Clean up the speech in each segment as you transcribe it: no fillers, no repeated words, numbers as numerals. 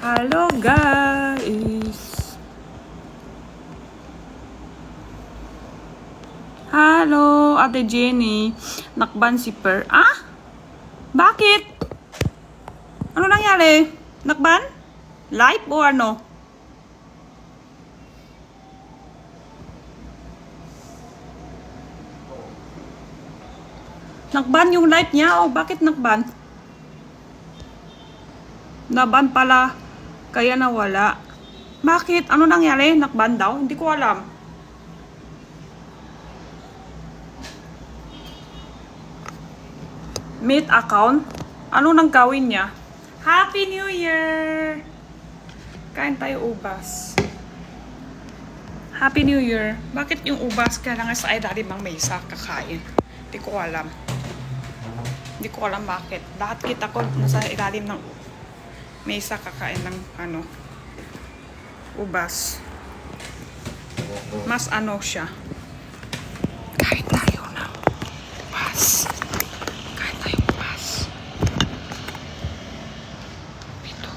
Hello guys! Hello, Ate Jenny. Nakban si Per. Ah? Bakit? Ano nangyari? Nakban? Live o ano? Nakban yung live niya o bakit nakban? Naban pala. Kaya nawala. Bakit? Ano nangyari? Nakban daw? Hindi ko alam. Meet account? Ano nang gawin niya? Happy New Year! Kain tayo ubas. Happy New Year. Bakit yung ubas kailangan sa ilalim ng mesa kakain? Hindi ko alam. Hindi ko alam bakit. Lahat kita ko nasa ilalim ng mesa kakain ng ubas. Mas siya. Kain tayo ng ubas. Kain tayo ubas. Ito.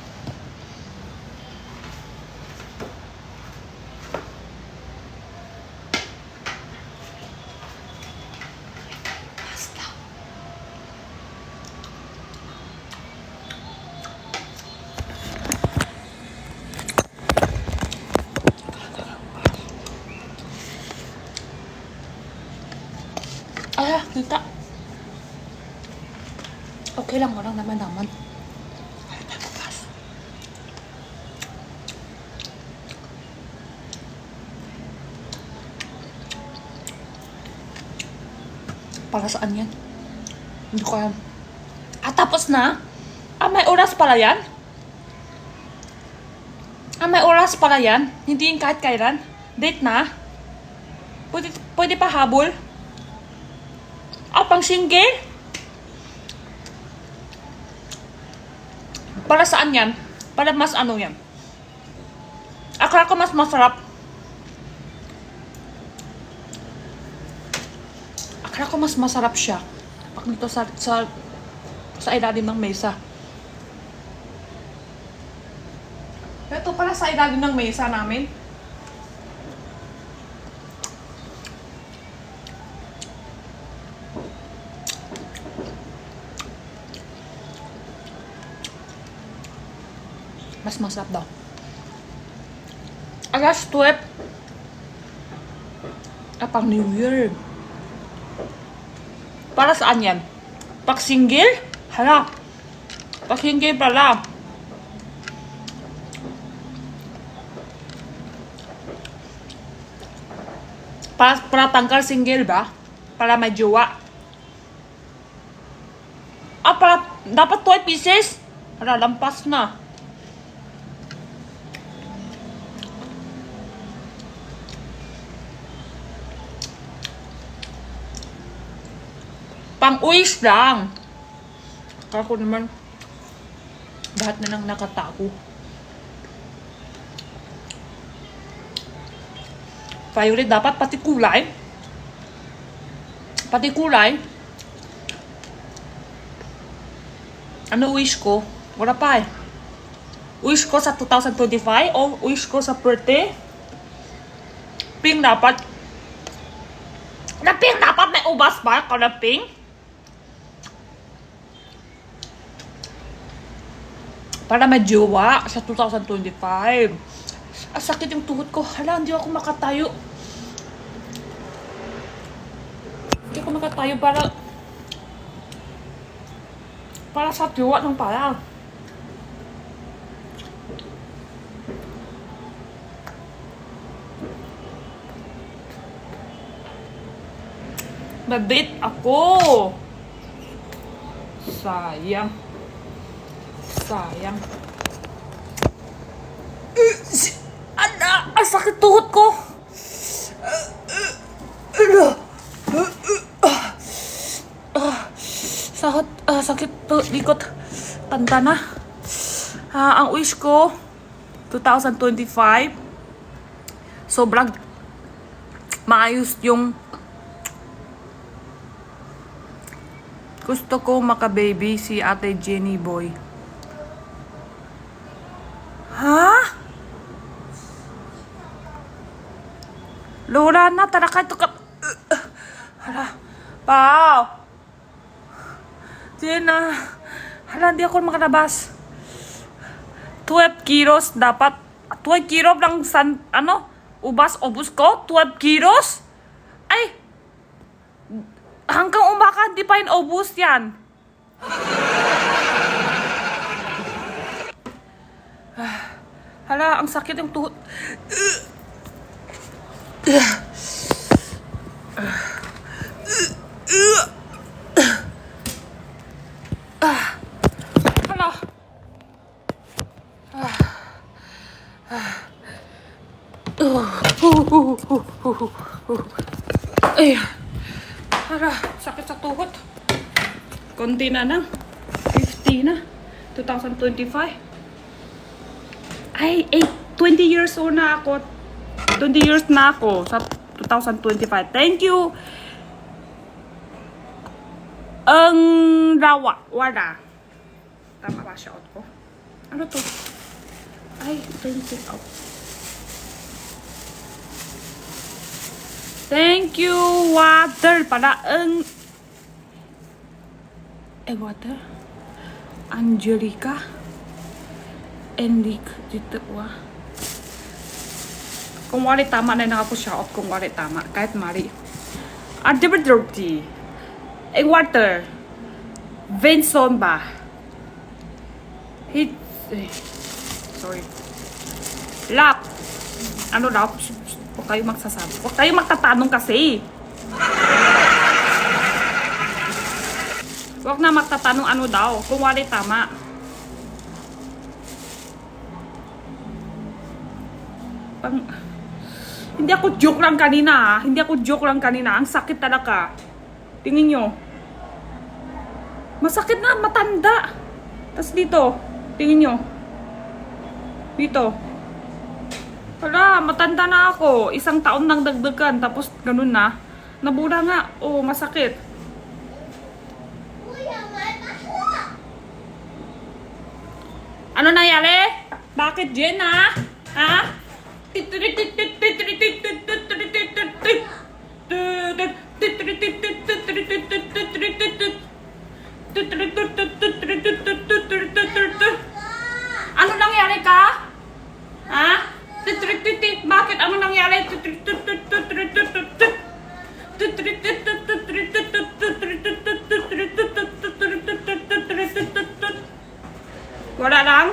Basta. Kita. Okay lang, walang naman. Para saan yan? Hindi ko alam. Tapos na? May oras pala yan? May oras pala yan? Hindi yung kahit kailan? Date na? Pwede pa habol? Pang single? Para saan yan? Para mas yan? Akala ko mas masarap. Akala ko mas masarap siya. Pag dito sa ilalim ng mesa. Ito pala sa ilalim ng mesa namin. Mas masarap daw. Alas 12. Pang New Year. Para saan yan? Pag single? Hala. Pag single pala. Para tanggal single ba? Para may jowa. Para dapat 12 pieces? Hala, lampas na. Pang-uwish lang. Ako naman, lahat na nang nakatago. Violet dapat, pati kulay. Ano wish ko? Wala pa eh. Wish ko sa 2025 o wish ko sa birthday? Pink dapat. Na pink dapat may ubas ba? Color pink? Para may jowa sa 2025. Sakit yung tuhod ko. Hala, hindi ako makatayo. Hindi ako makatayo para sa jowa ng pala. Nag-date ako. Sayang. Sakit tuhod ko. Sakit likod. Tanda na. Ang wish ko 2025 sobrang maayos yung gusto ko maka-baby si Ate Jenny Boy. Ha? Lola na, tarakay to ka. Hala. Pao. Jenna. Hala, hindi ako makalabas. 12 kilos dapat. 12 kilo lang ubas ko? 12 kilos? Ay! Hanggang umaka, hindi pa yun ubus yan. Hala, ang sakit yung tuhod. Hala. Ay. Hala, sakit sa tuhod. Konti na lang. 50 na. 2025. Ay, 20 years old na ako. 20 years na ako sa 2025. Thank you. Ang wala. Tama ba shout ko? Ano to? Ay, thank you. Oh. Thank you, water pala. Water? Angelica? Enrique, dito wa. Kung wali tama na ako shout kung wali tama. Kahit mali. Dirty. Water. Vinson ba? Sorry. Lap. Ano lap? Huwag kayo magsasabi. Huwag kayo magtatanong kasi. Huwag na magtatanong ano daw. Kung wali tama. Hindi ako joke lang kanina ha. Hindi ako joke lang kanina. Ang sakit talaga. Tingin nyo. Masakit na. Matanda. Tapos dito. Tingin nyo. Dito. Wala, matanda na ako. 1 taon nang dagdagan. Tapos ganun na. Nabula nga. Oh, masakit. Ano nangyari? Bakit, Jen, ha? Ha? Ano nangyari ka? Ha? Bakit? Ano nangyari? Wala lang?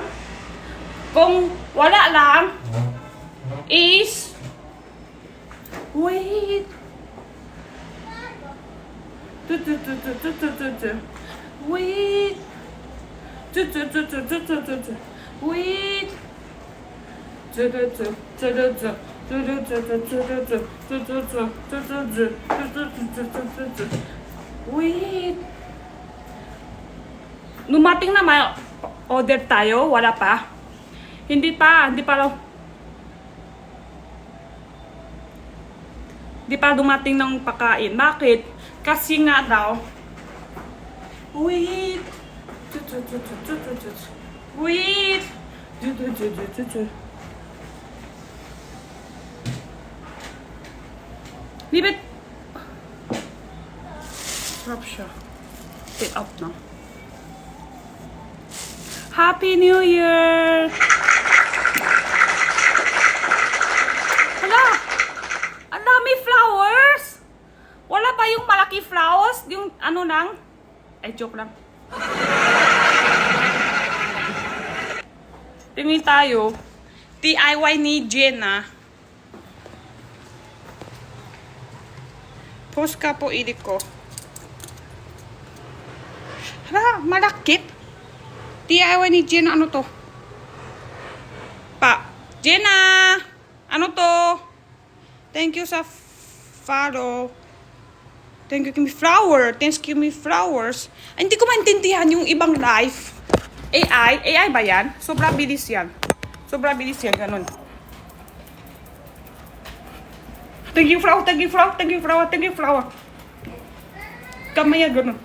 Kung wala lang, is wait. Wait. Wait. Wait. Lumating na may order tayo? Wala pa? Hindi pa raw. Hindi pa dumating ng pagkain. Bakit? Kasi nga daw. Wait. Wait. Libet. Sarap siya. Take up na. Happy New Year! Hala! Ang dami flowers! Wala pa yung malaki flowers? Yung ano lang? Ay, joke lang. Tingin tayo. DIY ni Jenna. Post ka po, ilik ko. Hala, malakit. DIY ni Jenna, ano to? Jenna! Ano to? Thank you sa follow. Thank you, give me flower. Thanks, give me flowers. Ay, hindi ko maintindihan yung ibang live. AI ba yan? Sobra bilis yan. Sobra bilis yan, ganun. Thank you, flower, thank you, flower, thank you, flower, thank you, flower. Kamaya, ganun.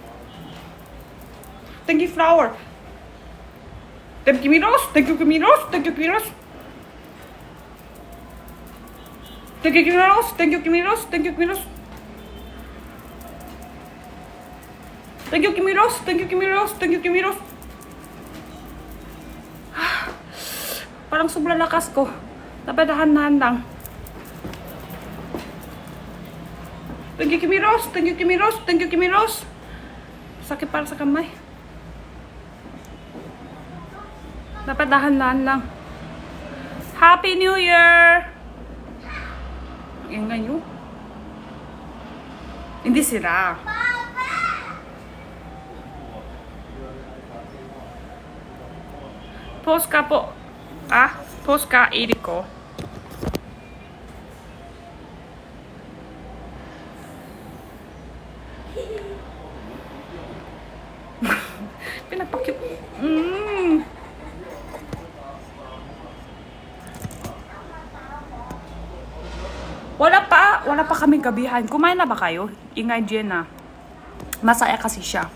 Thank you, flower. Thank you, Miros. Thank you, Miros. Thank you, Miros. Thank you, Miros. Thank you, Miros. Thank you, Miros. Thank you, Miros. Thank you, Miros. Thank you, Miros. Parang sobrang lakas ko. Dapat dahan-dahan lang. Thank you, Kimiros. Thank you, Kimiros. Thank you, Kimiros. Sakit para sa kamay. Dapat dahan-dahan lang. Happy New Year! Yan ngayon. Hindi sira. Post ka po. Post ka, Eriko. Pinapakip. Wala pa kaming gabihan. Kumain na ba kayo? Ingay Jenna. Masaya kasi siya.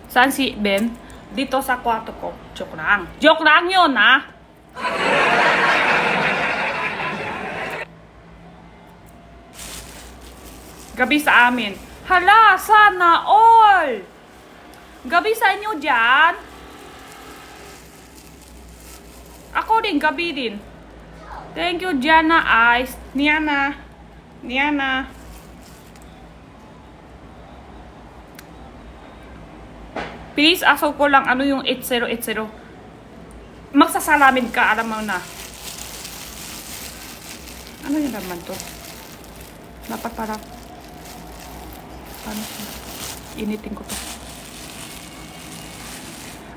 Saan si Ben? Dito sa kwarto ko. Joke lang. Joke lang yun, ha? Gabi sa amin. Hala, sana all! Gabi sa inyo dyan? Ako din, gabi din. Thank you, Jana Ice. Niana. Please, aso ko lang ano yung 8080. Magsasalamin ka, alam mo na. Ano yung naman to? Dapat para... Paano siya? Initin ko to.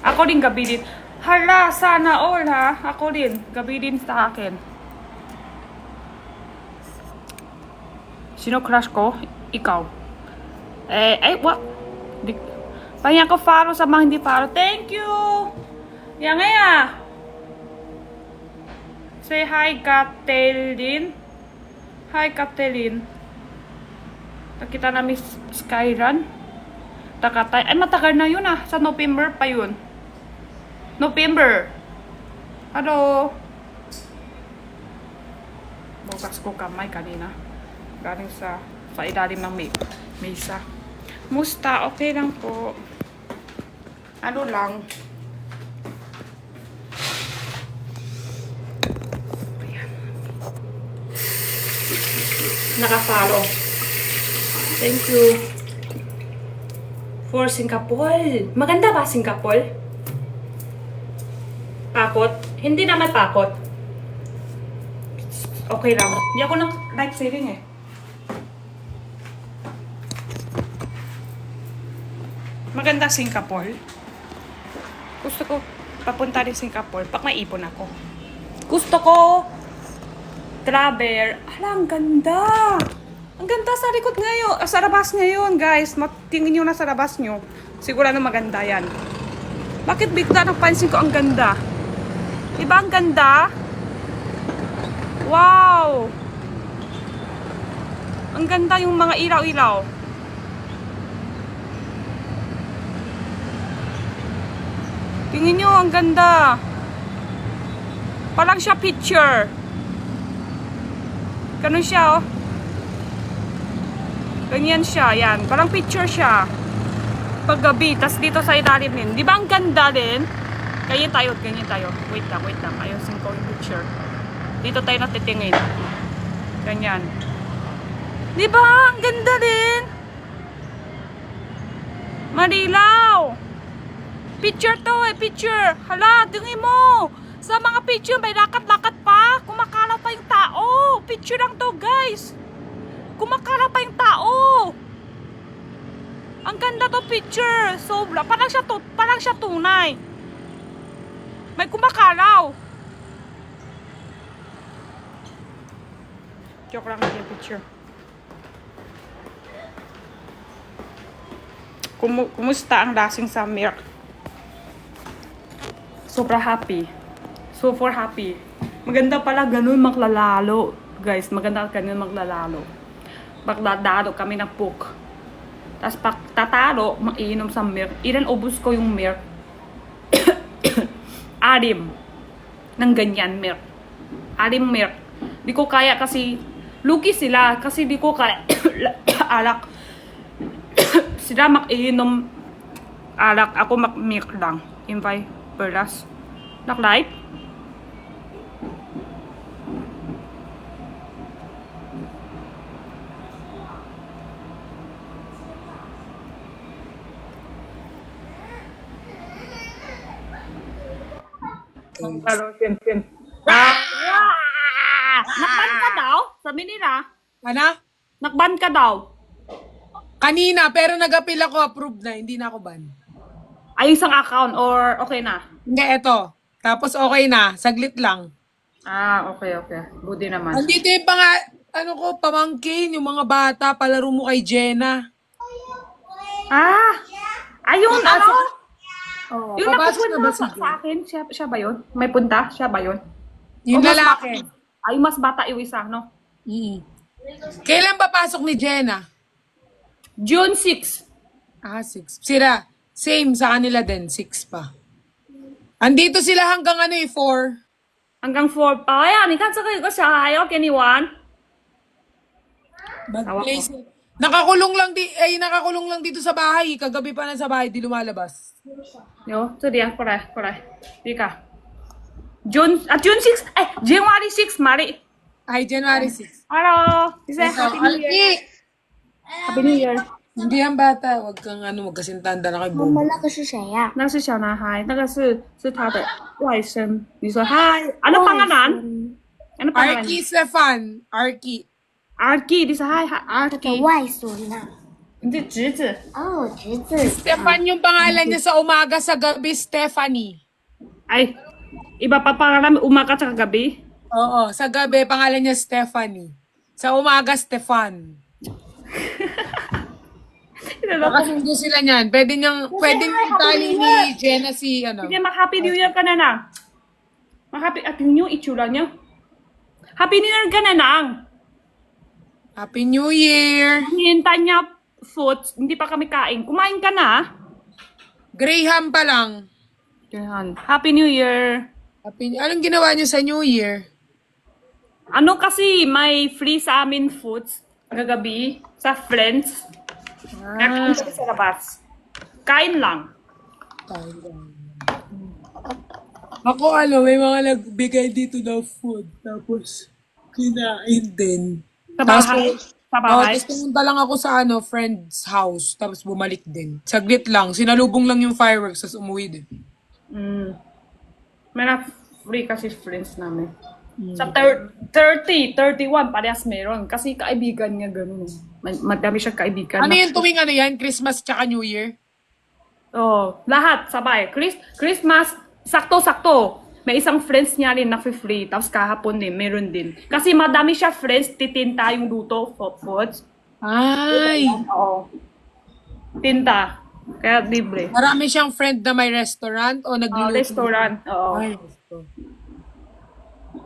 Ako din gabi din. Hala, sana all ha. Ako din. Gabi din sa akin. Sino crush ko? Ikaw. What? Pahinga ko follow sa mga hindi follow. Thank you! Yan nga. Say hi, Katelyn. Hi, Katelyn. Nakita namin Skyrun. Takatay. Ay, matagal na yun ah. Sa November pa yun. November. Hello. Bukas ko kamay kanina. Galing sa ilalim ng mesa. Musta? Okay lang po. Ano lang. Ayan. Nakapalo. Thank you. For Singapore. Maganda ba Singapore? Pakot? Hindi naman pakot. Okay lang. Hindi ako life saving eh. Maganda Singapore. Gusto ko papunta rin Singapore pag may ipon ako. Gusto ko travel. Hala, ang ganda. Ang ganda sa likod ngayon. Sa labas ngayon, guys. Tingin nyo na sa labas nyo. Sigurado maganda yan. Bakit bigla napansin ko ang ganda? Diba ang ganda? Wow! Ang ganda yung mga ilaw-ilaw. Tingin nyo, ang ganda. Parang siya picture. Ganun siya, oh. Ganyan siya, yan. Parang picture siya. Paggabi, tas dito sa ilalim din. Di ba ang ganda din? Ganyan tayo. Wait lang. Ayusin ko yung picture. Dito tayo natitingin. Ganyan. Di ba? Ang ganda din. Marilaw. Picture to eh, picture. Hala, tingin mo. Sa mga picture, may lakat-lakat pa. Kumakala pa yung tao. Picture lang to, guys. Kumakala pa yung tao. Ang ganda to picture. Sobra. Parang siya tunay. May kumakalaw. Joke lang yung picture. Kumusta ang lasing sa milk? Super happy. Maganda pala ganun maglalalo. Guys, maganda ganun maglalalo. Maglalalo kami ng puke. Tapos pag tatalo, mainom sa milk. Ilan ubus ko yung milk. alim ng ganyan milk. Alim milk. Di ko kaya kasi lugi sila kasi di ko kaya alak. Sila makiinom alak. Ako milk lang. Invite peras. Naklight? Nakban ka daw? Sabi nila. Ano? Nakban ka daw. Kanina, pero nag-appeal ako, approved na, hindi na ako ban. Ay, isang account or okay na? Hindi, eto. Tapos okay na, saglit lang. Ah, okay. Buti naman. Andito yung pamangkin, yung mga bata, palaro mo kay Jenna. Ah! Ayun, ano? Oh, Yung papasok na ba nagpupunta si sa Jenna? akin, siya ba yun? May punta? Siya ba yun? Yung O mas lalaki. Ay, mas bata yung isa, no? Kailan papasok ni Jenna? June 6. 6. Sila, same sa kanila din, 6 pa. Andito sila hanggang 4. Hanggang 4 pa. Ayan, 你看这个有个小孩要给你玩。 Mag-play sila. Nakakulong lang dito sa bahay. Kagabi pa na sa bahay, di lumalabas. 有，这里啊，过来，这个。June 6，哎，January 6，Mari。 Ay, January 6. Hello，你say Ito, Happy New Year。 Alki! Happy New Year。 Hindi yan bata. Huwag kang wag kasing tanda na kay 妈 Bobo. 妈，那个是谁呀、那是小男孩，那个是他的外甥。你说嗨，ano pangalan? Ano pangalan? Arki Stefan. Arki. Arki，你说嗨我的 Arki，外孙呐、你的侄子。哦，侄子。 Stefan yung pangalan niya sa umaga sa gabi, Stephanie. Ay, iba pa pangalan umaga at gabi. Oo, sa gabi pangalan niya Stephanie. Sa umaga, Stefan. Nakasundo sila niyan. Pwedeng itali ni Jenna si Sige, ma-Happy New Year ka na lang. Ma-Happy, at yung itsura niyo. Happy New Year ka na lang. Happy New Year! Hintay niya food, hindi pa kami kain. Kumain ka na. Graham pa lang. Yan. Happy New Year. Anong ginawa niyo sa New Year? Ano kasi may free sa amin foods gagabi sa friends. Nakain kami sa labas. Kain lang. Ako may mga nagbigay dito na food. Tapos, kinain din. Sa bahay. Sa bahay. Tapos pumunta lang ako sa friend's house. Tapos bumalik din. Saglit lang. Sinalubong lang yung fireworks. Tapos umuwi din. May na free kasi friends namin. Sa 30, 31, parehas meron. Kasi kaibigan niya ganun. Madami siya kaibigan. Ano yung tuwing yan? Christmas tsaka New Year? Oh, lahat sabay. Christmas, sakto-sakto. May isang friends niya rin na free. Tapos kahapon din, meron din. Kasi madami siya friends, titinta yung luto, foods. Ay! Oo. Tinta. Kaya libre. Marami siyang friend na may restaurant o nagluluto? Restaurant. Oo. Ay, gusto.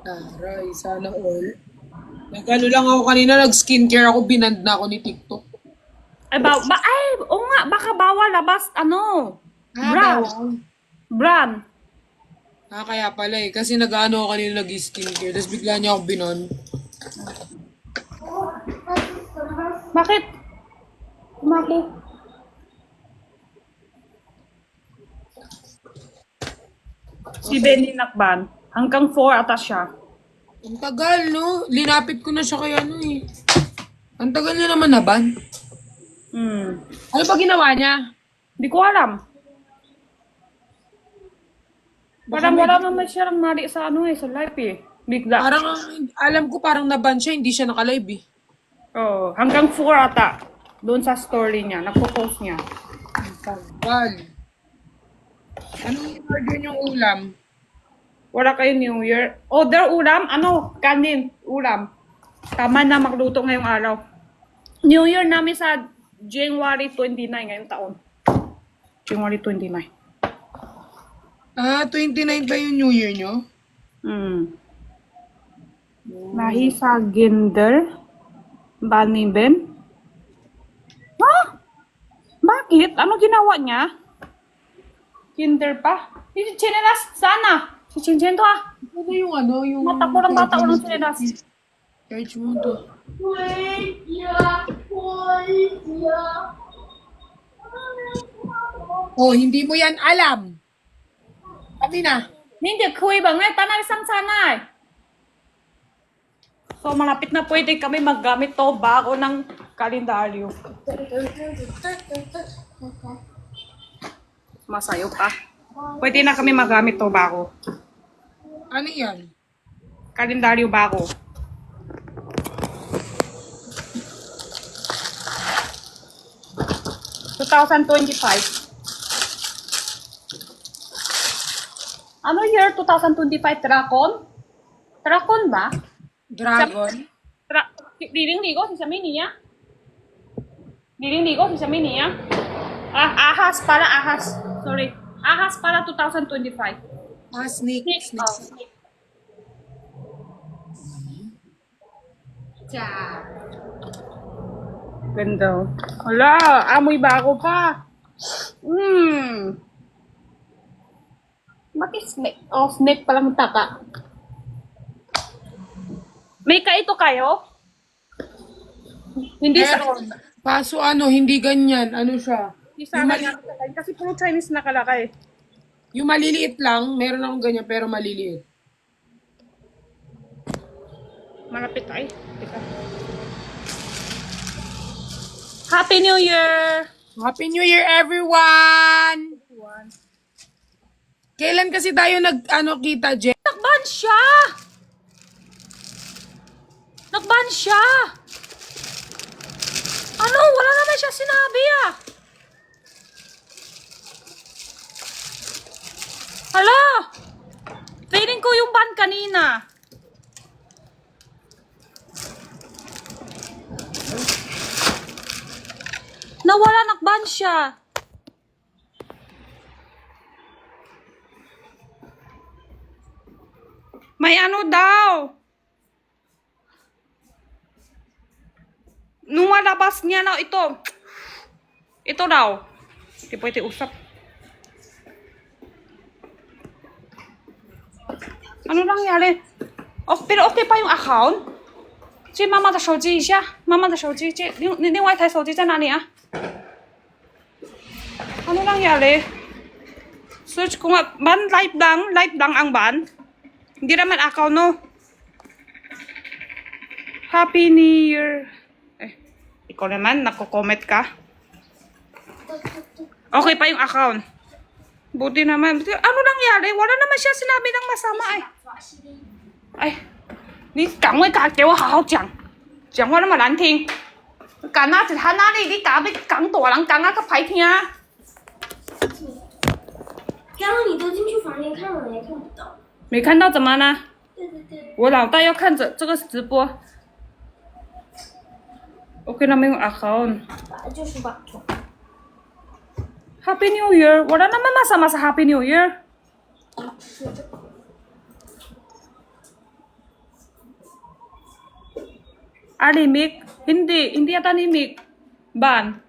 Aray, sana all. Nag-ano lang ako kanina, nag-skincare ako, binand na ako ni TikTok. Oo nga, baka bawal labas, brand. Brand. Kaya pala kasi nag-ano ako kanina, nag-skincare, tapos bigla niya ako binon. Bakit? Kumaki. Si Benny Nakban. Hanggang 4 ata siya. Ang tagal, no? Linapit ko na siya kaya Ang tagal niya naman naban. Ano pa ginawa niya? Hindi ko alam. Parang wala naman siya lang nari sa sa live eh. Bigla. Parang, alam ko parang naban siya, hindi siya naka-live eh. Oh, hanggang 4 ata. Doon sa story niya, nagpo-post niya. Ang tagal. Anong order niyong ulam? Wala kayo New Year. Order ulam? Kanin, ulam. Tama na magluto ngayong araw. New Year namin sa January 29 ngayong taon. January 29. 29 ba yung New Year niyo? Nahi sa gender. Baniben. Ha? Bakit? Ano ginawa niya? Kinder pa? Chinelas sana. Si Chinchen to ah. Ano yung ano? Yung Mata ko lang bata walang sinelas. Charge mo to. Oh, hindi mo yan alam. Sabi na. Hindi, kuwi ba nga? Tanay sang sanay. So, malapit na pwede kami maggamit to bago ng kalendaryo. Masayo ka. Pwede na kami magamit to bago. Ano yan? Kalendaryo bago. Ano year 2025? Dragon? Dragon ba? Dragon? Liling-ligo si Samini ya? Liling-ligo si Samini ya? Ah, ahas para ahas. Sorry. Ahas para 2025. Ah, snake. Snake. Snake. Ganda. Wala, amoy bago pa. Bakit snake? Oh, snake palang taka. May ka ito kayo? Hindi sa... Meron. Kaso ano, hindi ganyan. Ano siya? Hindi sa akin nga kasi puro Chinese nakalakay. Yung maliliit lang, meron akong ganyan pero maliliit. Malapit ay. Teka. Happy New Year! Happy New Year, everyone! Kailan kasi tayo kita, Jen? Nakban siya! Nakban siya! Ano? Wala naman siya sinabi ah! Hala! Feeling ko yung ban kanina. Nawala nakban siya. May ano daw. Nung malabas niya na ito. Ito daw. Hindi pwede usap. Ano nangyari? Oh, pero okay pa yung account? 借妈妈的手机一下，妈妈的手机，另外一台手机在哪里啊？Ano nangyari? Search ko nga, ban live lang ang ban. Hindi naman account, no? Happy New Year. Ikaw naman, nako-comment ka. Okay pa yung account. Buti naman. Ano nangyari? Wala naman siya sinabi ng masama eh. Ay, 你赶快给我好好讲，讲话那么难听。讲啊，他那里你讲大人讲啊，可歹听啊。刚刚你都进去房间看了，也看不到。没看到怎么呢？对对对，我脑袋要看着这个直播。OK 那没有 account。本来就是吧。 Happy New Year. Wala naman masama sa Happy New Year. Ali, Mick? Hindi yata ni Mick. Ban?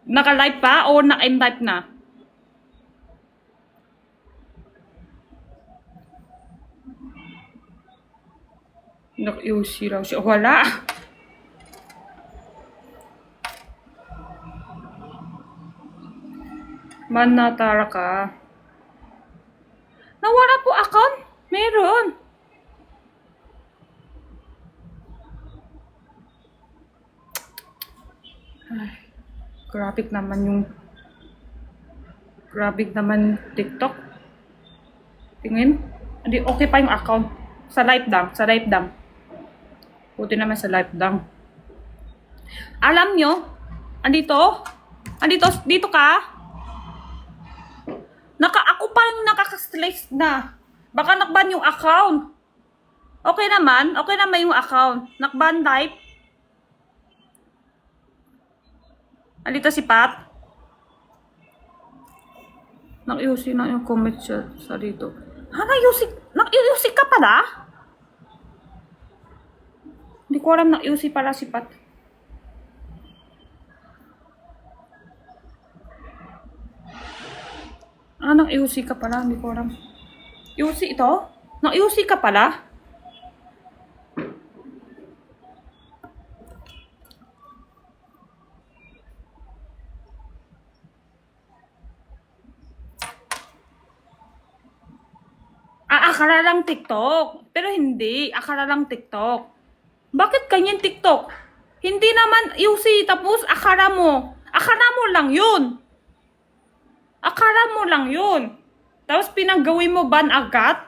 Naka-live pa o naka-in-live na? Naka-UC raw siya. Wala. Manatara ka. Nawala po account? Meron. Ay, graphic naman TikTok. Tingin. Hindi, okay pa yung account. Sa live lang. Buti naman sa live lang. Alam nyo, dito ka? Ako pa yung nakaka-stress na. Baka nakban yung account. Okay naman yung account. Nakban live. Andito si Pat. Nag-iusi na yung comment siya sa dito. Ha, nag-iusi ka pala? Hindi ko alam nag-iusi pala si Pat. Ah, nang IUC ka pala. Hindi ko alam. IUC ito? Nang IUC ka pala? Ah, akala lang TikTok. Pero hindi. Akala lang TikTok. Bakit ganyan TikTok? Hindi naman IUC. Tapos akala mo. Akala mo lang yun. Akala mo lang yun. Tapos pinagawin mo ban agad?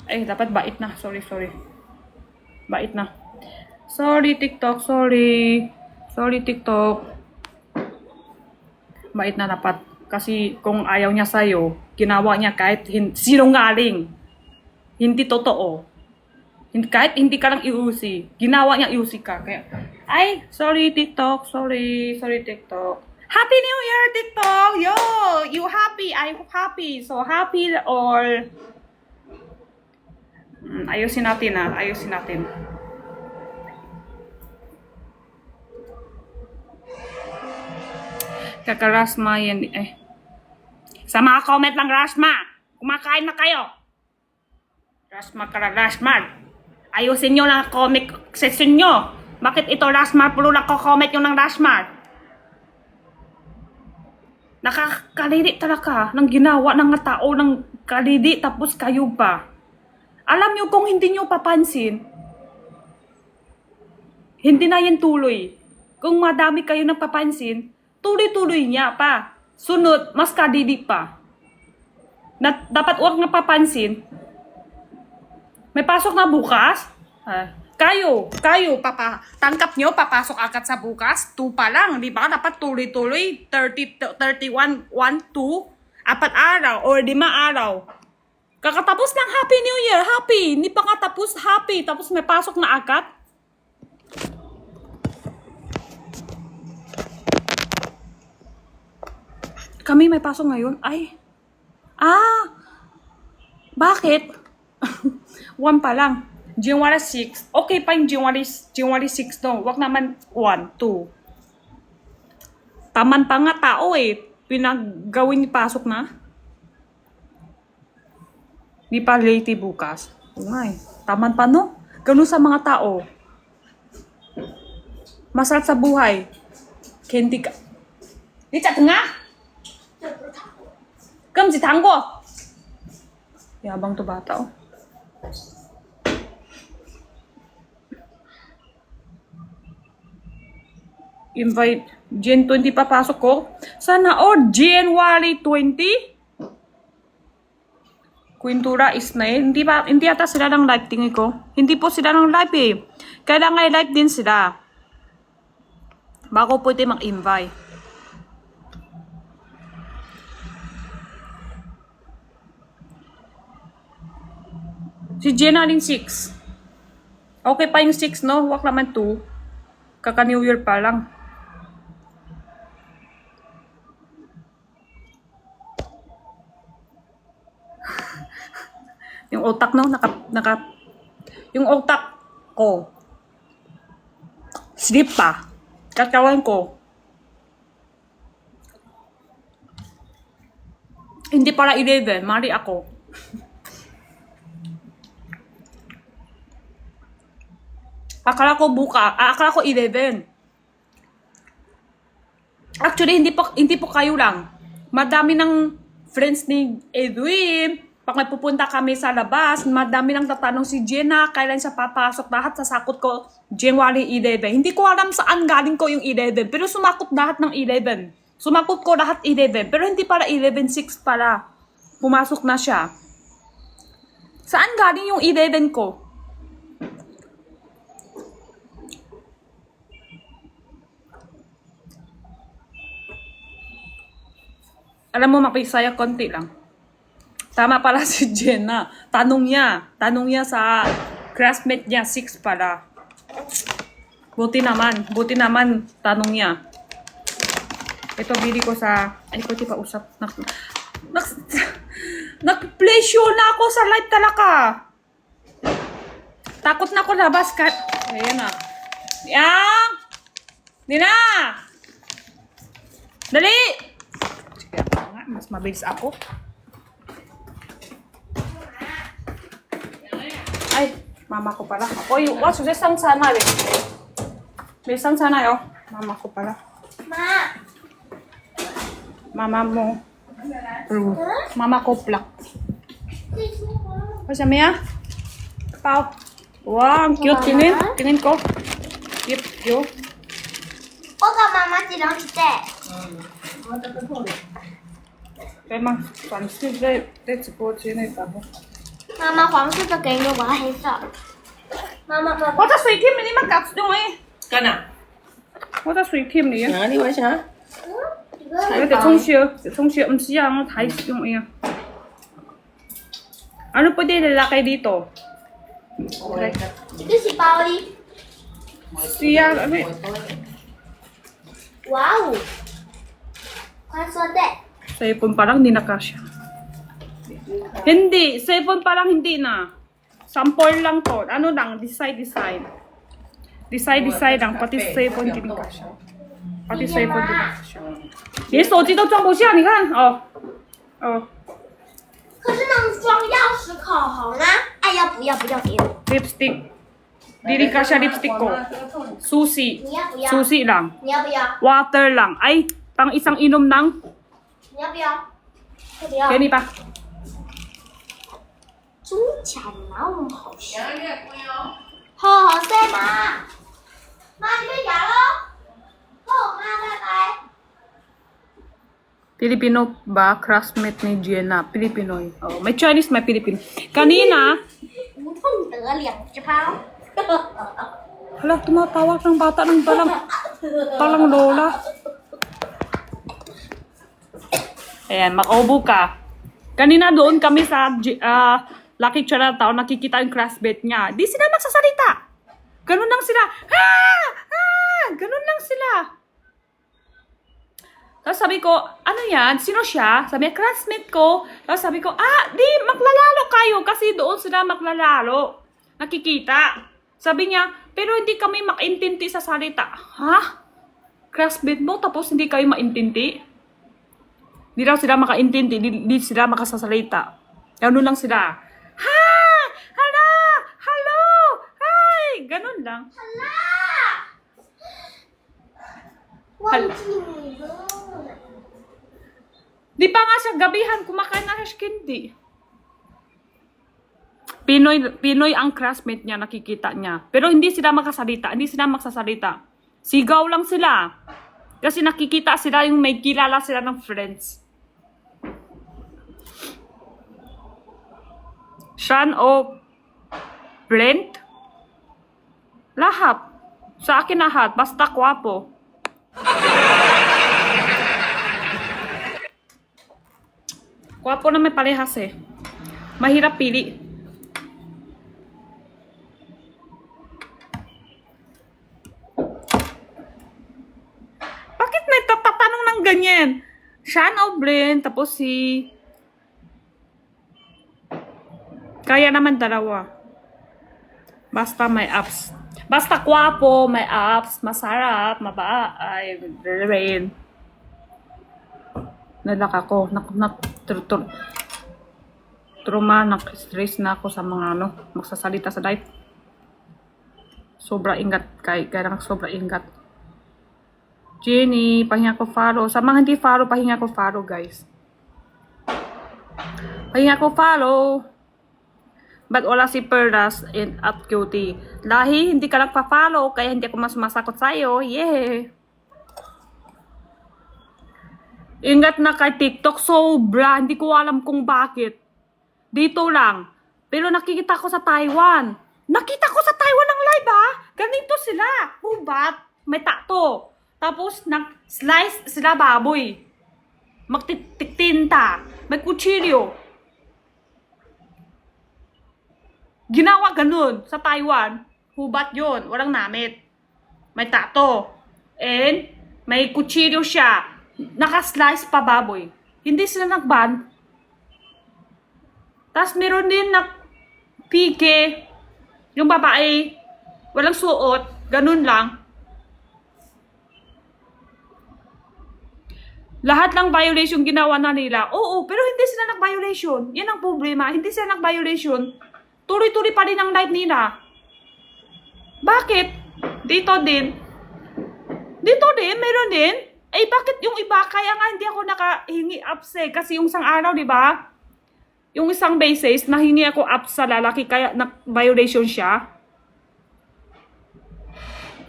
Eh, dapat bait na. Sorry. Bait na. Sorry, TikTok. Sorry. Sorry, TikTok. Bait na dapat. Kasi kung ayaw niya sa'yo, ginawa niya kahit sinungaling. Hindi totoo. Kahit hindi ka lang iusi. Ginawa niya iusi ka. Kaya, ay, sorry, TikTok. Sorry, TikTok. Happy New Year, TikTok! Yo! You happy? I'm happy. So, happy or... ayusin natin ayusin natin. Kaka-Rasma yan sa mga comment lang, Rasma, kumakain na kayo. Rasma. Ayusin nyo na comic section nyo. Bakit ito, Rasma, puro nako-comment yung ng Rasma? Nakakalidi talaga ng ginawa ng mga tao ng kalidi tapos kayo pa. Alam nyo kung hindi nyo papansin, hindi na yan tuloy. Kung madami kayo nang papansin, tuloy-tuloy niya pa. Sunod, mas kadidi pa. Dapat huwag napapansin. May pasok na bukas? Kayo, tangkap nyo, papasok agad sa bukas. 2 pa lang, di ba? Dapat tuloy-tuloy, 30, 31, 1, 2, 4 araw, or 5 araw. Kakatapos ng Happy New Year, happy. Hindi pa nga tapos, happy. Tapos may pasok na agad. Kami may pasok ngayon. Ay. Bakit? 1 pa lang. January 6. Okay pa yung January 6 no. Wag naman 1, 2. Taman pa nga tao Pinaggawin ni pasok na. Di pa late bukas. Oo nga Taman pa no. Ganun sa mga tao. Masarap sa buhay. Candy ka. Di chat nga? Kamsi tango. Yabang to bata Invite. Jan 20 papasok ko. Sana January 20? Quintura Ismail. Hindi ata sila ng live tingin ko. Hindi po sila ng live Kailangan live din sila. Bago pwede mag-invite. Si January 6. Okay pa yung 6 no? Huwag naman 2. Kaka New Year pa lang. Yung utak no, yung utak ko sleep pa. Katawan ko hindi para 11, mari ako. Akala ko 11. Actually, hindi po kayo lang. Madami ng friends ni Edwin. Pag nagpupunta kami sa labas, madami nang tatanong si Jenna, kailan siya papasok. Lahat sasakot ko, January 11. Hindi ko alam saan galing ko yung 11, pero sumakot lahat ng 11. Sumakot ko lahat 11, pero hindi para 11-6 para. Pumasok na siya. Saan galing yung 11 ko? Alam mo, makisaya konti lang. Tama pala si Jenna. Tanong niya sa classmate niya, 6 pala. Buti naman, tanong niya. Ito, bili ko sa, ay ko pa usap. Nag-play show na ako sa live talaga. Takot na ako labas. Ayan na. Yang! Nina! Dali! Mas mabilis ako. Ay, mama ko pala. Ako yung, what's this sang sana rin? May sang sana yun. Mama ko pala. Ma. Mama mo. Mama ko plak. What's that, Mia? Pao. Wow, ang cute. Tingin. Tingin ko. Cute, cute. 我跟妈妈一样的。 Kaya mang, pansin, let's go. Sino yung tabo? 妈妈黄色的给你，我要黑色。妈妈，爸爸， What a sweet team, hindi mag-caps yung eh. Ka na. What a sweet team niya. Yan, di ba siya? 有点中学，中学唔知啊，我睇yung iya. Ano pwede lalaki dito? 这是包的。 Siya, ano eh. Wow！宽缩带。 Cellphone pa lang, hindi na kasya. Hindi, cellphone pa lang, hindi na. Sample lang to. Ano lang, design. Design lang, pati cellphone hindi kasya. Pati cellphone hindi kasya. 连手机都装不下，你看，哦，哦 可是能装钥匙、口红啊！哎呀，不要不要给我！ ，lipstick. Dili kasya lipstick ko. Susi. 你要不要？ Susi lang. 你要不要？ Water lang. Ay, pang isang inom ng 你要不要？要不要？ Kenny pa. 真假的哪有那么好吃？好好晒妈，妈你被牙了？好妈拜拜。 Filipino ba? Classmate ni Jenna. Pilipinoy. Oh, may Chinese, may Filipino. Kanina, 无痛得2只包。 hala, tumatawag ng bata ng palang lola. Ayan, makobo ka. Kanina doon kami sa Lucky Chinatown, nakikita yung classmate niya. Di sila magsasalita. Ganun lang sila. Ganun lang sila. Tapos sabi ko, ano yan? Sino siya? Sabi niya, classmate ko. Tapos sabi ko, di, maglalaro kayo kasi doon sila maglalaro. Nakikita. Sabi niya, pero hindi kami makaintindi sa salita. Ha? Classmate mo tapos hindi kayo maintindi? Hindi daw sila makaintindi, hindi sila makasasalita. Ganun lang sila. Ha! Hala! Hello! Hi! Ganun lang. 忘记你了。 Di pa nga siya gabihan, kumakain na siya candy. Pinoy ang classmate niya, nakikita niya. Pero hindi sila makasalita, hindi sila magsasalita. Sigaw lang sila. Kasi nakikita sila yung may kilala sila ng friends. Sean o Brent? Lahat. Sa akin lahat, basta kwapo. Kwapo na may parehas eh. Mahirap pili. Bakit may tatanong ng ganyan? Sean O'Brien, tapos si... Kaya naman dalawa. Basta may apps. Basta kwapo, may apps, masarap, ay, rain. Nalak ako, stress na ako sa mga magsasalita sa live. Sobra ingat, kaya sobra ingat. Jenny, pahinga ko follow. Sa mga hindi follow, pahinga ko follow, guys. Pahinga ko follow. But wala si Perlas at Cutie. Lahi, hindi ka lang pa-follow, kaya hindi ako mas sumasakot sa'yo. Yeah! Ingat na kay TikTok, sobra. Hindi ko alam kung bakit. Dito lang. Pero nakikita ko sa Taiwan. Nakita ko sa Taiwan ng live, ha? Ganito sila. Hubat. May tato. Tapos, nag-slice sila baboy. Magtitinta. May kutsilyo. Ginawa ganun sa Taiwan. Hubat yun. Walang namit. May tato. And, may kutsilyo siya. Naka-slice pa baboy. Hindi sila nag-ban. Tapos meron din na pike. Yung babae, walang suot. Ganun lang. Lahat ng violation ginawa na nila. Oo, pero hindi sila nag-violation. Yan ang problema. Hindi sila nag-violation. Tuloy-tuloy pa rin ang life nila. Bakit? Dito din. Dito din, meron din. Eh, bakit yung iba? Kaya nga hindi ako nakahingi ups eh. Kasi yung isang araw, di ba? Yung isang basis, nahingi ako ups sa lalaki, kaya na-violation siya.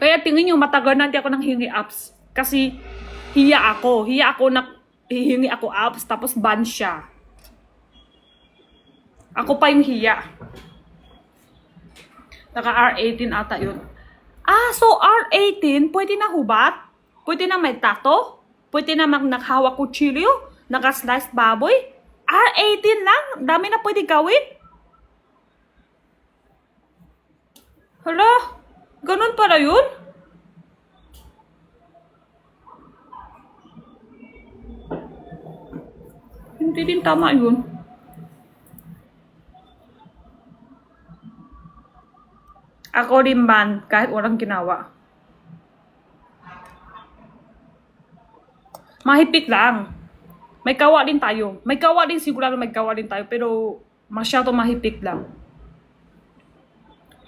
Kaya tingin nyo, matagal na hindi ako nang hingi ups. Kasi, hiya ako na hihingi ako ups, tapos ban siya. Ako pa yung hiya. Naka R18 ata yun. Ah, so R18, pwede na hubat? Pwede na may tato? Pwede na naghawak kutsilyo? Naka-slice baboy? R18 lang? Dami na pwede gawin? Hala, ganun pala yun? Hindi din tama yun. Ako rin ban, kahit walang ginawa. Mahipit lang. May kawa din tayo. May kawa din, sigurado may kawa din tayo. Pero masyado mahipit lang.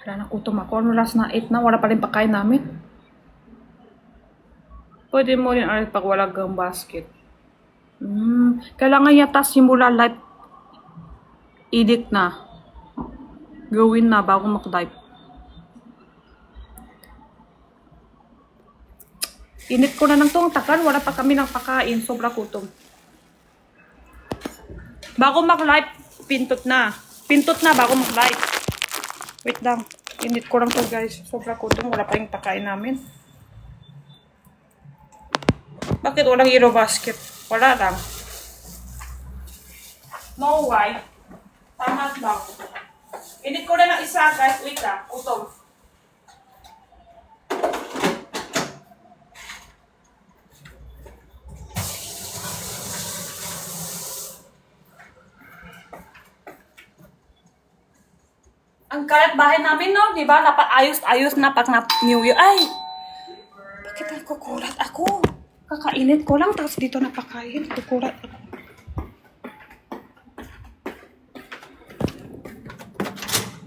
Wala na kutom ako. Ano last na 8 na? Wala pa rin pagkain namin. Pwede mo rin arit pag wala kang basket. Kailangan yata simula live edit na. Gawin na bago mag-live. Init ko na ng to ang tagal. Wala pa kami ng pakain. Sobra kutom. Bago mag-live, pintot na. Pintot na bago mag-live. Wait lang. Init ko lang to guys. Sobra kutom. Wala pa yung pakain namin. Bakit walang Euro basket? Wala lang. No why. Tama lang. Init ko na ng isa guys. Wait lang. Kutom. Ang kalat bahay namin, no? Diba? Napaayos-ayos na pag New Year. Ay! Bakit nagkukulat ako? Kakainit ko lang, tapos dito napakain. Kukulat ako.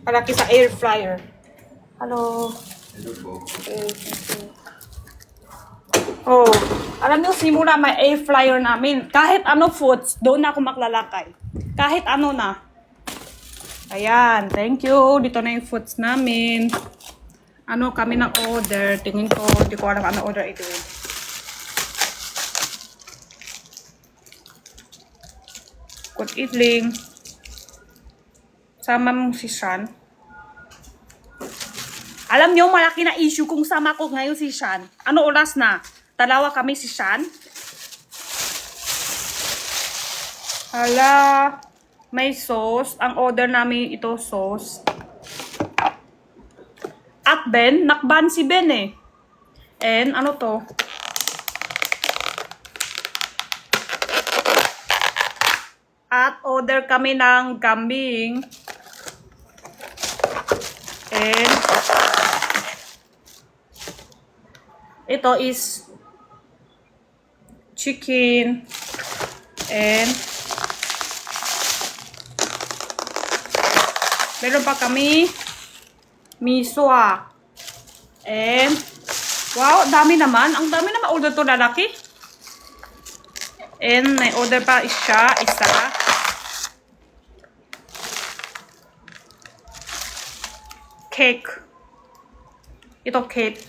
Palaki sa air fryer. Hello. Oh, alam niyo, simula may air fryer namin. Kahit ano foods, doon na ako maglalakay. Kahit ano na. Ayan, thank you. Dito na yung foods namin. Ano kami ng order? Tingin ko, hindi ko alam ano order ito. Good evening. Sama mo si Sean. Alam niyo, malaki na issue kung sama ko ngayon si Sean. Ano oras na? Dalawa kami si Sean. Hala. May sauce. Ang order namin ito sauce. At Ben, nakban si Ben eh. And ano to? At order kami ng kambing. And ito is chicken. And meron pa kami miso ah. And wow, dami naman. Ang dami naman order to lalaki. And may order pa isa. Cake. Ito cake.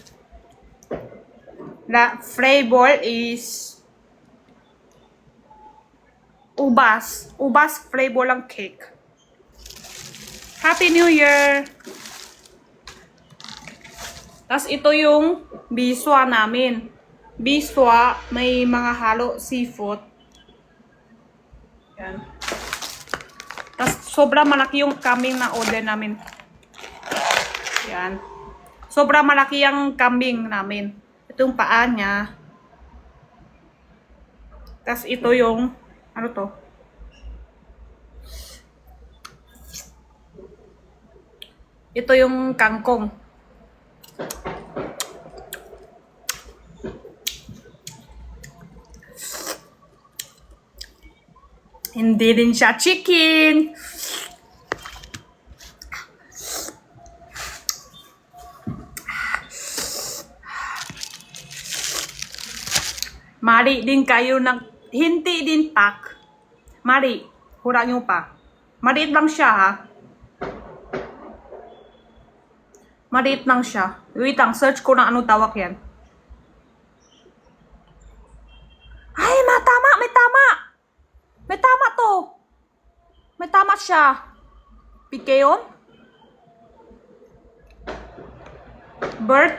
The flavor is ubas. Ubas flavor lang cake. Happy New Year! Tapos ito yung biswa namin. Biswa, may mga halo seafood. Yan. Tapos sobrang malaki yung kambing na order namin. Yan. Sobrang malaki yung kambing namin. Ito yung paa niya. Tapos ito yung, ano to? Ito yung kangkong. Hindi din siya chicken. Mari din kayo ng hindi din tak. Mari, hura nyo pa. Maliit lang siya ha. Maliit lang siya. Wait lang, search ko na anong tawag yan. Ay, matama, may tama. May tama to. May tama siya. Pikeon? Bird?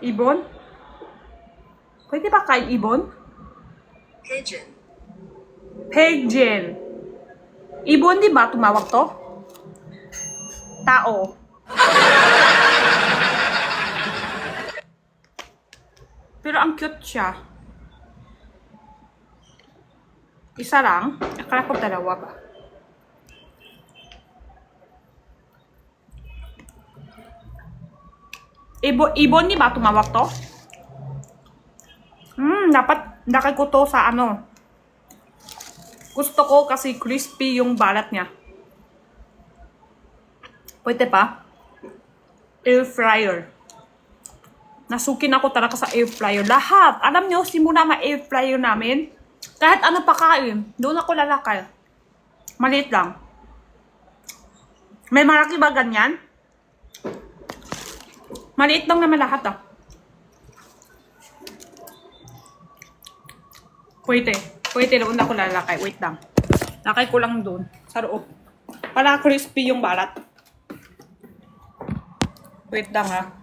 Ibon? Pwede ba kain ibon? Pigeon. Pigeon. Ibon, di ba tumawag to? Tao. Pero ang cute siya. Isa lang? Akala ko dalawa ba? Ibon, di ba tumawag to? Dapat lakay ko to sa ano. Gusto ko kasi crispy yung balat niya. Pwede pa? Air fryer. Nasukin ako talaga sa air fryer. Lahat. Alam nyo, simula ma-air fryer namin, kahit ano pa kain, doon ako lalakay. Maliit lang. May malaki ba ganyan? Maliit lang naman lahat ah. Pwede. Pwede doon ako lalakay. Wait lang. Lakay ko lang doon. Sa loob. Para crispy yung balat. Wait lang ha.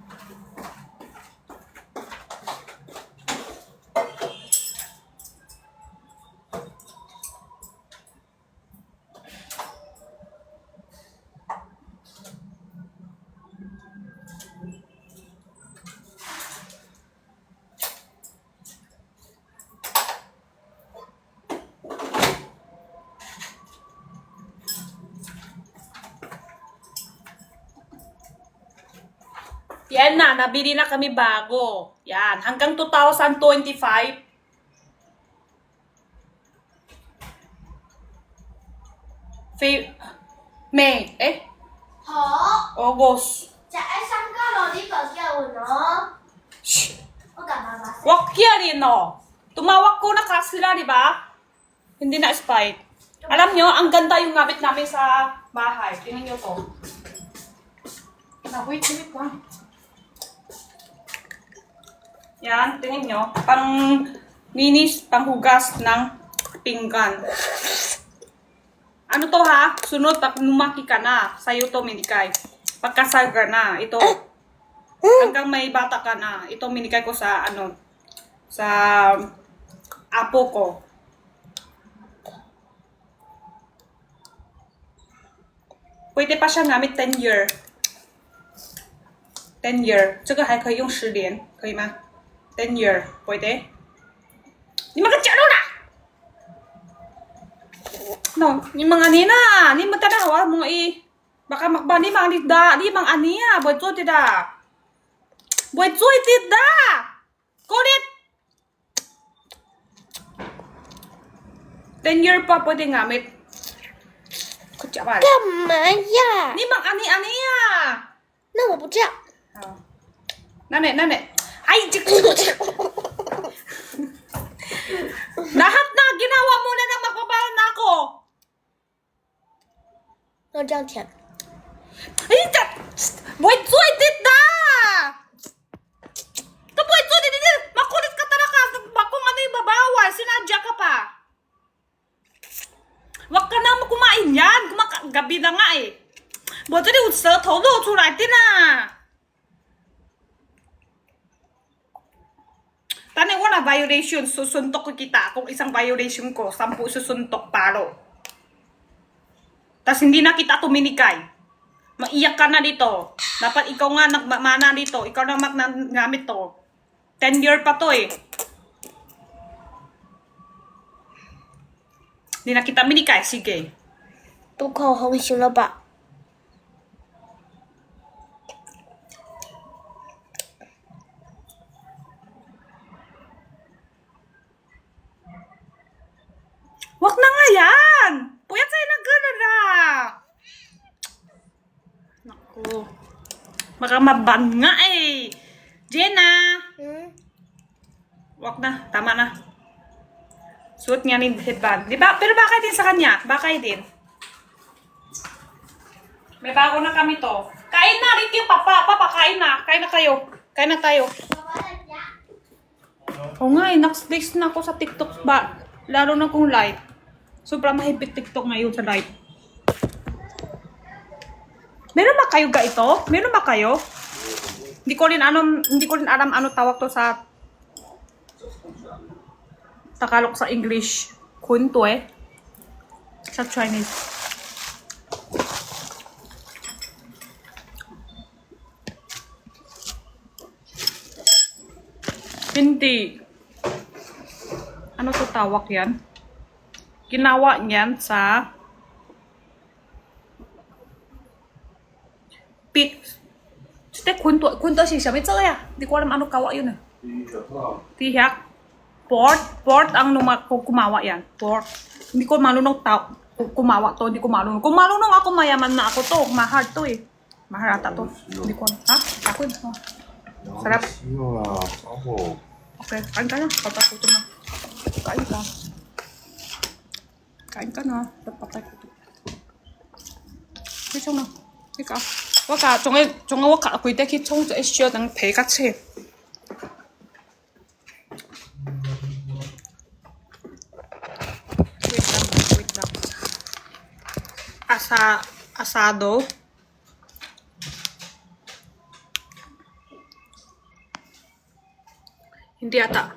Yan na, nabili na kami bago. Yan, hanggang 2025. May,好， August. 在上课了，你搞笑我呢？ Shh! 我干嘛吧？ Wag yan no. Tumawag ko na kasi sila, di ba? Hindi na spike. Alam nyo, ang ganda yung gamit namin sa bahay. Tingnan nyo to. Wait lang. Yan, tingnan nyo. Pang minis, panghugas ng pinggan. Ano to ha? Sunod, pag lumaki ka na, sa'yo to minikay. Pagkasaga na, ito. Hanggang may bata ka na, ito minikay ko sa, sa apo ko. Pwede pa siya gamit 10 year. 10 year. 这个还可以用10年，可以吗？ 10 year. Pwede? 你们个假的啦！No, ni mga nina, ni matanawa mo baka makbani mang lidda, di mang ania, buat so tidak. Buat so tidak. Kulit. 10 year pa pwede gamit. Kutya ba? 干嘛呀？ Ni mang ani-ania. 那我不这样。 Nane. Ay, lahat na ginawa mo na nang magbabalan na ako. 那这样舔。 Ay, buhay suy, tita! Ito buhay suy, tita! Makulit ka talaga. Kung ano yung babawal, sinadya ka pa. Huwag ka na kumain yan. Gabi na nga eh. Buhay suy, utsa, todo, tulay, tina. Tanay wala violation, susuntok ko kita. Kung isang violation ko, 10 susuntok palo. Tas hindi na kita tuminikay. Maiyak ka na dito. Dapat ikaw nga nagmana dito. Ikaw na gamit to. 10 year pa to eh. Hindi na kita minikay. Sige. 涂口红行了吧？ Wag na nga yan. ako. Baka maban nga eh. Jenna! Wag na. Tama na. Suot niya ni headband. Diba? Pero bakit din sa kanya? Bakit din? May bago na kami to. Kain na, Ricky, papa. Papa, kain na. Kain na kayo. Kain na tayo. Oo nga eh, next days na ako sa TikTok ba? Lalo na kung live. Sobrang mahigpit TikTok ngayon sa live. Meron ba kayo ga ito? Meron ba kayo? Hindi ko rin alam ano tawag to sa Tagalog sa English. Kunto eh. Sa Chinese. Hindi. Ano to tawag yan? Ginawa niyan sa kunto siya. May tsaka ya. Hindi ko alam ano kawa yun eh. Tiyak. Port ang kumawa yan. Port. Hindi ko malunong kumawa to. Hindi ko malunong. Kung malunong ako, mayaman na ako to. Mahal to eh. Mahal ata to. Hindi ko alam. Ha? Ako yun. Oh. Sarap. Okay. Kain ka na. Patay ko na. Kain ka. Kain ka na. Patay ko to. Ito na. Ika. Waka. Jonga waka. Ako ite ki chong to esyo ng 배 같이. Wait lang. Asado. Hindi ata.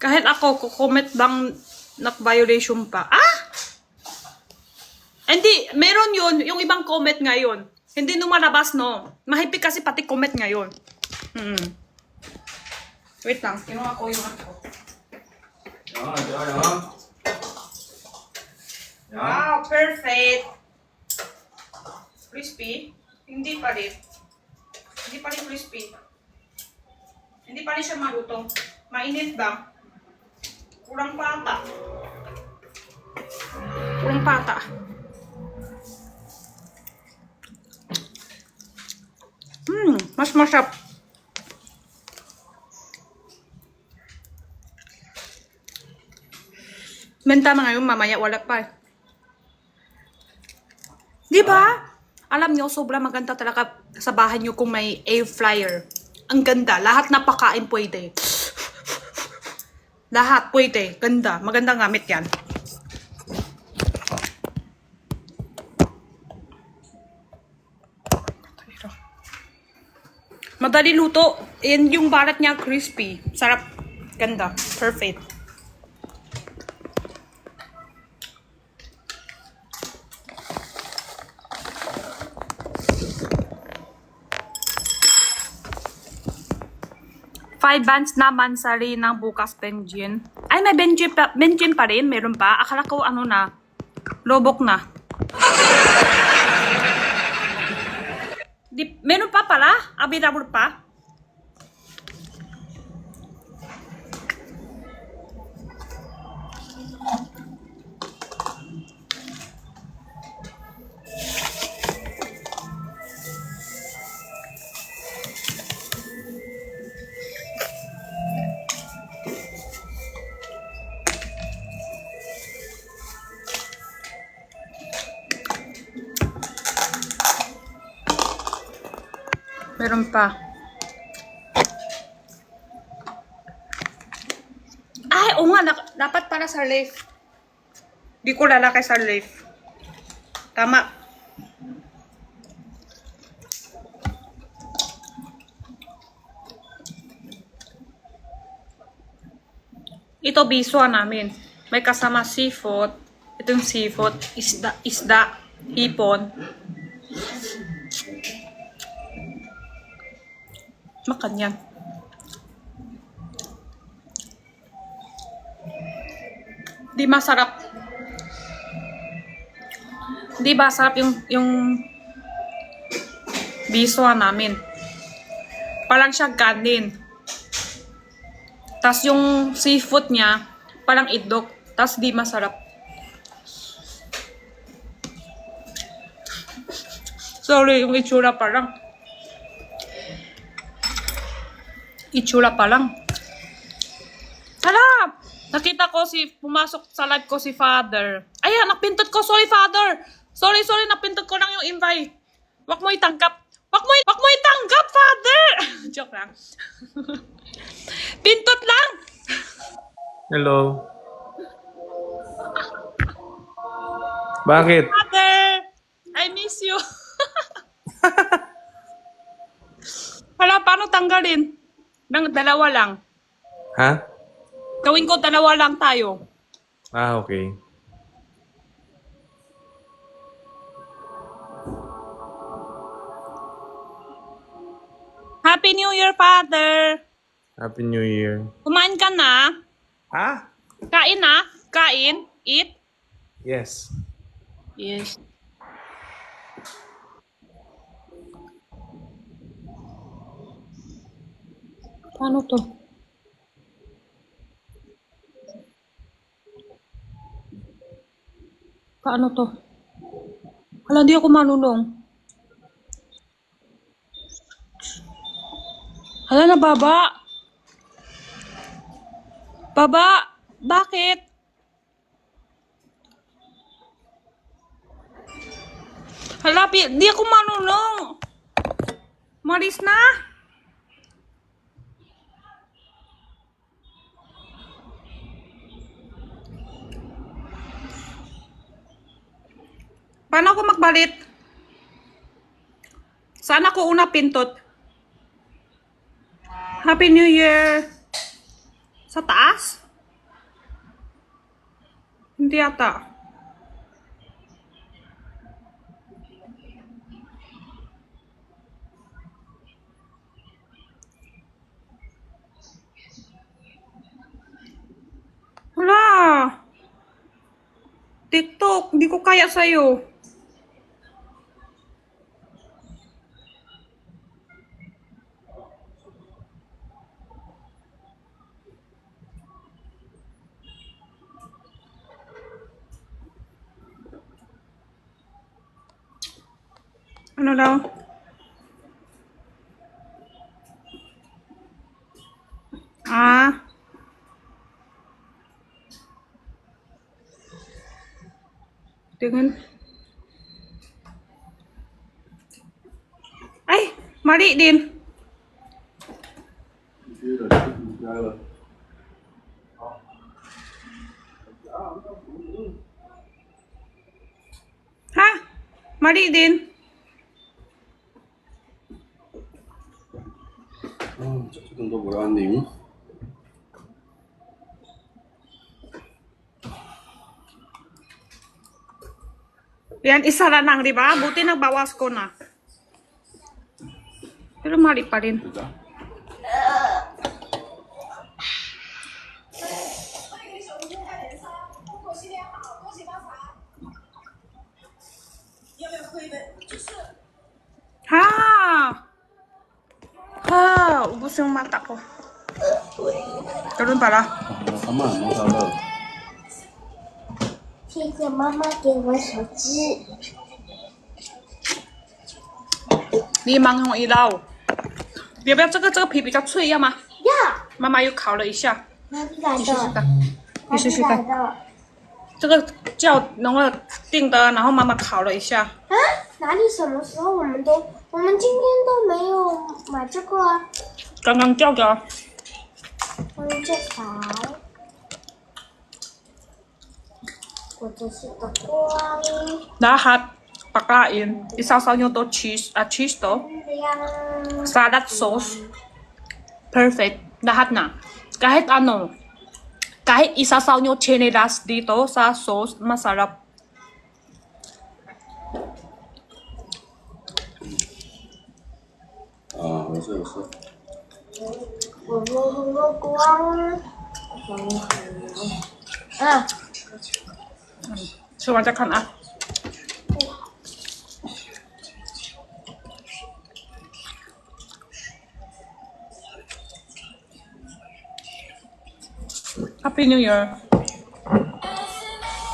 Kahit ako, kukomment bang nak-violation pa. Ah! Hindi, meron yun. Yung ibang comment ngayon. Hindi lumalabas, no? Mahipik kasi pati comment ngayon. Wait lang. Kinuha ko yung ako. Wow, perfect. Crispy. Hindi pa rin. Hindi pa rin crispy. Hindi pa rin siya maluto. Mainit ba? Kurang pata. Kurang pata. Mas masarap. Menta na ngayon, mamaya wala pa. Di ba? Alam nyo, sobrang maganda talaga sa bahay nyo kung may air fryer. Ang ganda. Lahat na pakain pwede. Lahat pwede. Ganda. Magandang gamit yan. Madali luto. And yung balat niya crispy. Sarap. Ganda. Perfect. Five bands naman sa rin ng bukas Benjin. Ay, may Benjin pa rin. Meron pa. Akala ko ano na. Lobok na. Meron pa pala? Available pa? Meron pa. Ay, oo nga. Dapat para sa leaf. Di ko lalaki sa leaf. Tama. Ito biswa namin. May kasama seafood. Ito yung seafood. Isda. Hipon. Makan yan. Di masarap. Di ba sarap yung biswa namin. Parang siya kanin. Tas yung seafood niya, parang itlog. Tas di masarap. Sorry, yung itsura pa lang. Itsura pa lang. Sarap! Nakita ko pumasok sa live ko si Father. Ayan, napindot ko. Sorry, Father. Sorry, napindot ko lang yung invite. Wag mo itanggap. Wag mo itanggap, Father! Joke lang. Pintot lang! Hello. Bakit? Father! I miss you. Hala, paano tanggalin? Dalawa lang. Ha? Gawin ko dalawa lang tayo. Ah, okay. Happy New Year, Father! Happy New Year. Kumain ka na? Ha? Kain na? Kain? Eat? Yes. Yes. Paano to? Paano to? Hala, di ako marunong. Hala na, baba. Baba, bakit? Hala, di ako marunong. Maris na. Paano ako magbalit? Saan ako una pintot? Happy New Year! Sa taas? Hindi ata. Wala! TikTok, hindi ko kaya sa'yo. Ano daw? Ah. Tingin. Ay, mali din. Ha? Mali din. 조금 더 몰아왔네요. Yan, isa na lang, di ba? Buti nagbawas ko na. Pero mali pa rin. Ha! Ha! Ubus yung mata ko. Ganun pala. 阿妈，没找到。谢谢妈妈给我手机。 Limang yung ilaw. 要不要这个皮比较脆，要吗？要，妈妈又烤了一下，哪里来你试试的？看。哪里你试试看，来的？这个叫然后订的，然后妈妈烤了一下。啊？哪里？什么时候？我们今天都没有买这个啊。刚刚叫的。这才。我这是个光 Lahat pakain. Isasaw nyo to cheese to. 亮。 Salad sauce. Perfect. Lahat na. Kahit ano. Kahit isasaw nyo chinelas dito sa sauce, masarap. 아, 왔어. 我们个光。嗯。 吃完再看啊。Happy New Year！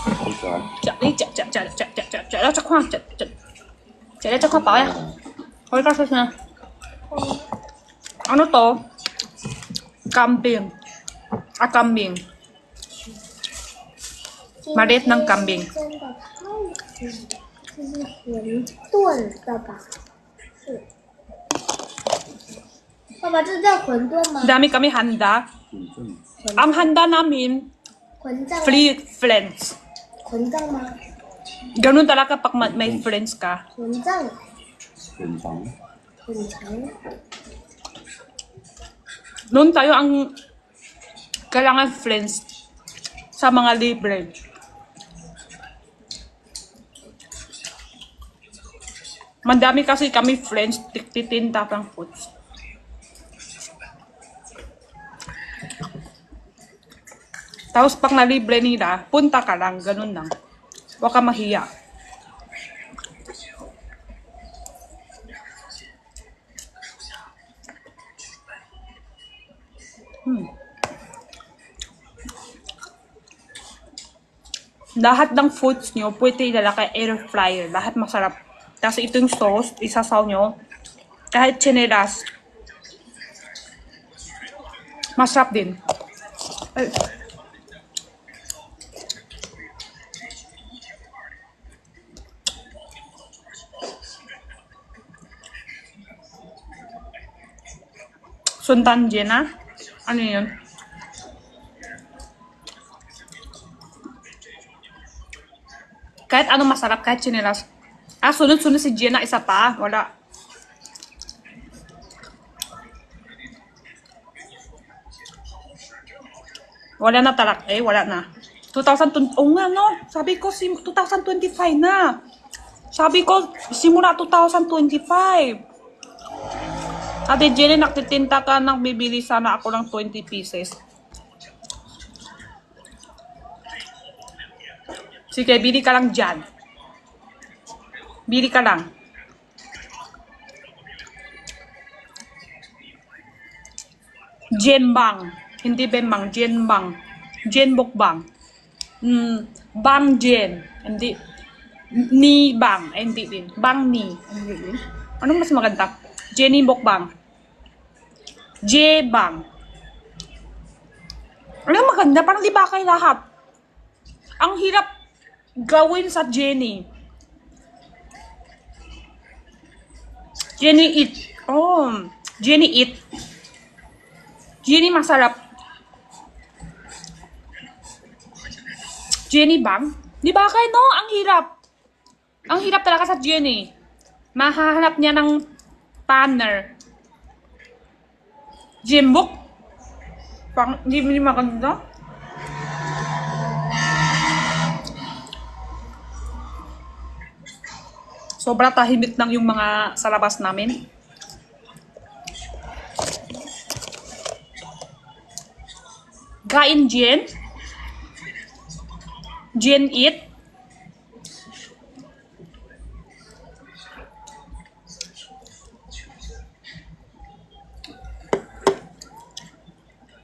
好可爱。夹，你夹，夹，夹，夹，夹，夹，夹到这块，夹，夹。姐姐这块薄呀，我告诉你，ano to? Kambing. Ah, kambing. Maliit ng kambing. 真的太甜，这是馄饨的吧？是。爸爸，这叫馄饨吗？ Dami kami handa. Ang handa namin, 混账。 free friends. 混账吗？ Ganun talaga pag may friends ka. 混账。很长。很长。 Noon tayo ang kailangan friends sa mga libre. Mandami kasi kami friends, tiktitinta pang foods. Tapos pag nalibre nila, punta ka lang, ganun lang. Huwag ka mahiya. Lahat ng foods nyo, pwede ilalagay air fryer. Lahat masarap. Tapos ito yung sauce, isasaw nyo. Kahit chinelas. Masarap din. Ay. Sundan dyan, ha? Ano yun? Kahit ano masarap, kahit chinelas. Ah, sunod-sunod si Jenna, isa pa. Wala. Wala na talak eh, wala na. 2020, oh nga no, sabi ko 2025 na. Sabi ko, simula 2025. Ate Jenny, nagtitinta ka ng bibili sana ako ng 20 pieces. Sige, bili ka lang dyan. Bili ka lang. Jenbang. Hindi bembang, jenbang. Jenbokbang. Bang jen. Hindi. Ni bang. Hindi din. Bang ni. Hindi din. Anong mas maganda? Jenny bokbang. Jebang. Anong maganda? Parang di ba kayo lahat? Ang hirap gawin sa Jenny. Jenny eat. Oh, Jenny eat. Jenny masarap. Jenny bang? Di ba kayo no? Ang hirap. Ang hirap talaga sa Jenny. Mahahanap niya ng partner. Jembok? Pang, hindi maganda? Sobra tahimik lang yung mga sa labas namin. Kain Jen? Jen eat?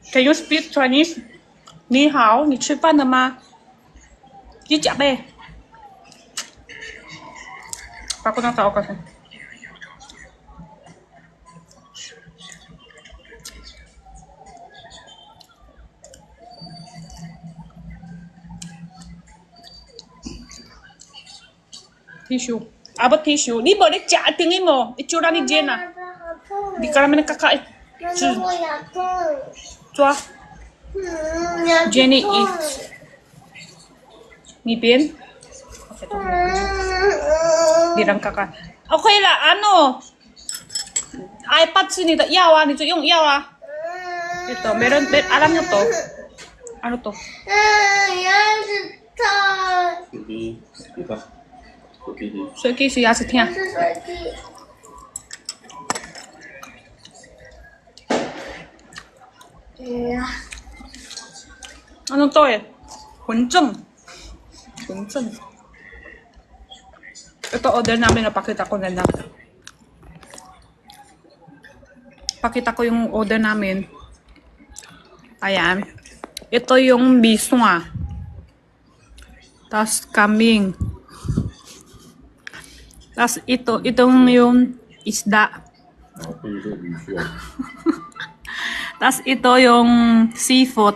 Can you speak Chinese? Ni hao, 你吃饭了吗？你讲呗。Ako ng tao kasi. Tissue. Abot tissue. Di ba? Tingin mo. Itsura ni Jenna. Di ka naman nakakain. 妈妈，我牙痛。 Chua. 牙 Jenny 痛 eats. Ngipin? Di lang kaka. Okay la, ano? iPad sinita. Yawa, nito yung yawa. Ito, meron, alam nyo to. Ano to? 牙齿痛。手机给他，手机的。水机是牙齿痛。是水滴。 Ano to eh? Hunjeng. Hunjeng. Ito order namin, napakita ko na lang. Pakita ko yung order namin. Ayan. Ito yung biswa. Tapos kambing. Tapos itong yung isda. 然后可以说鱼需要 Tapos ito yung seafood.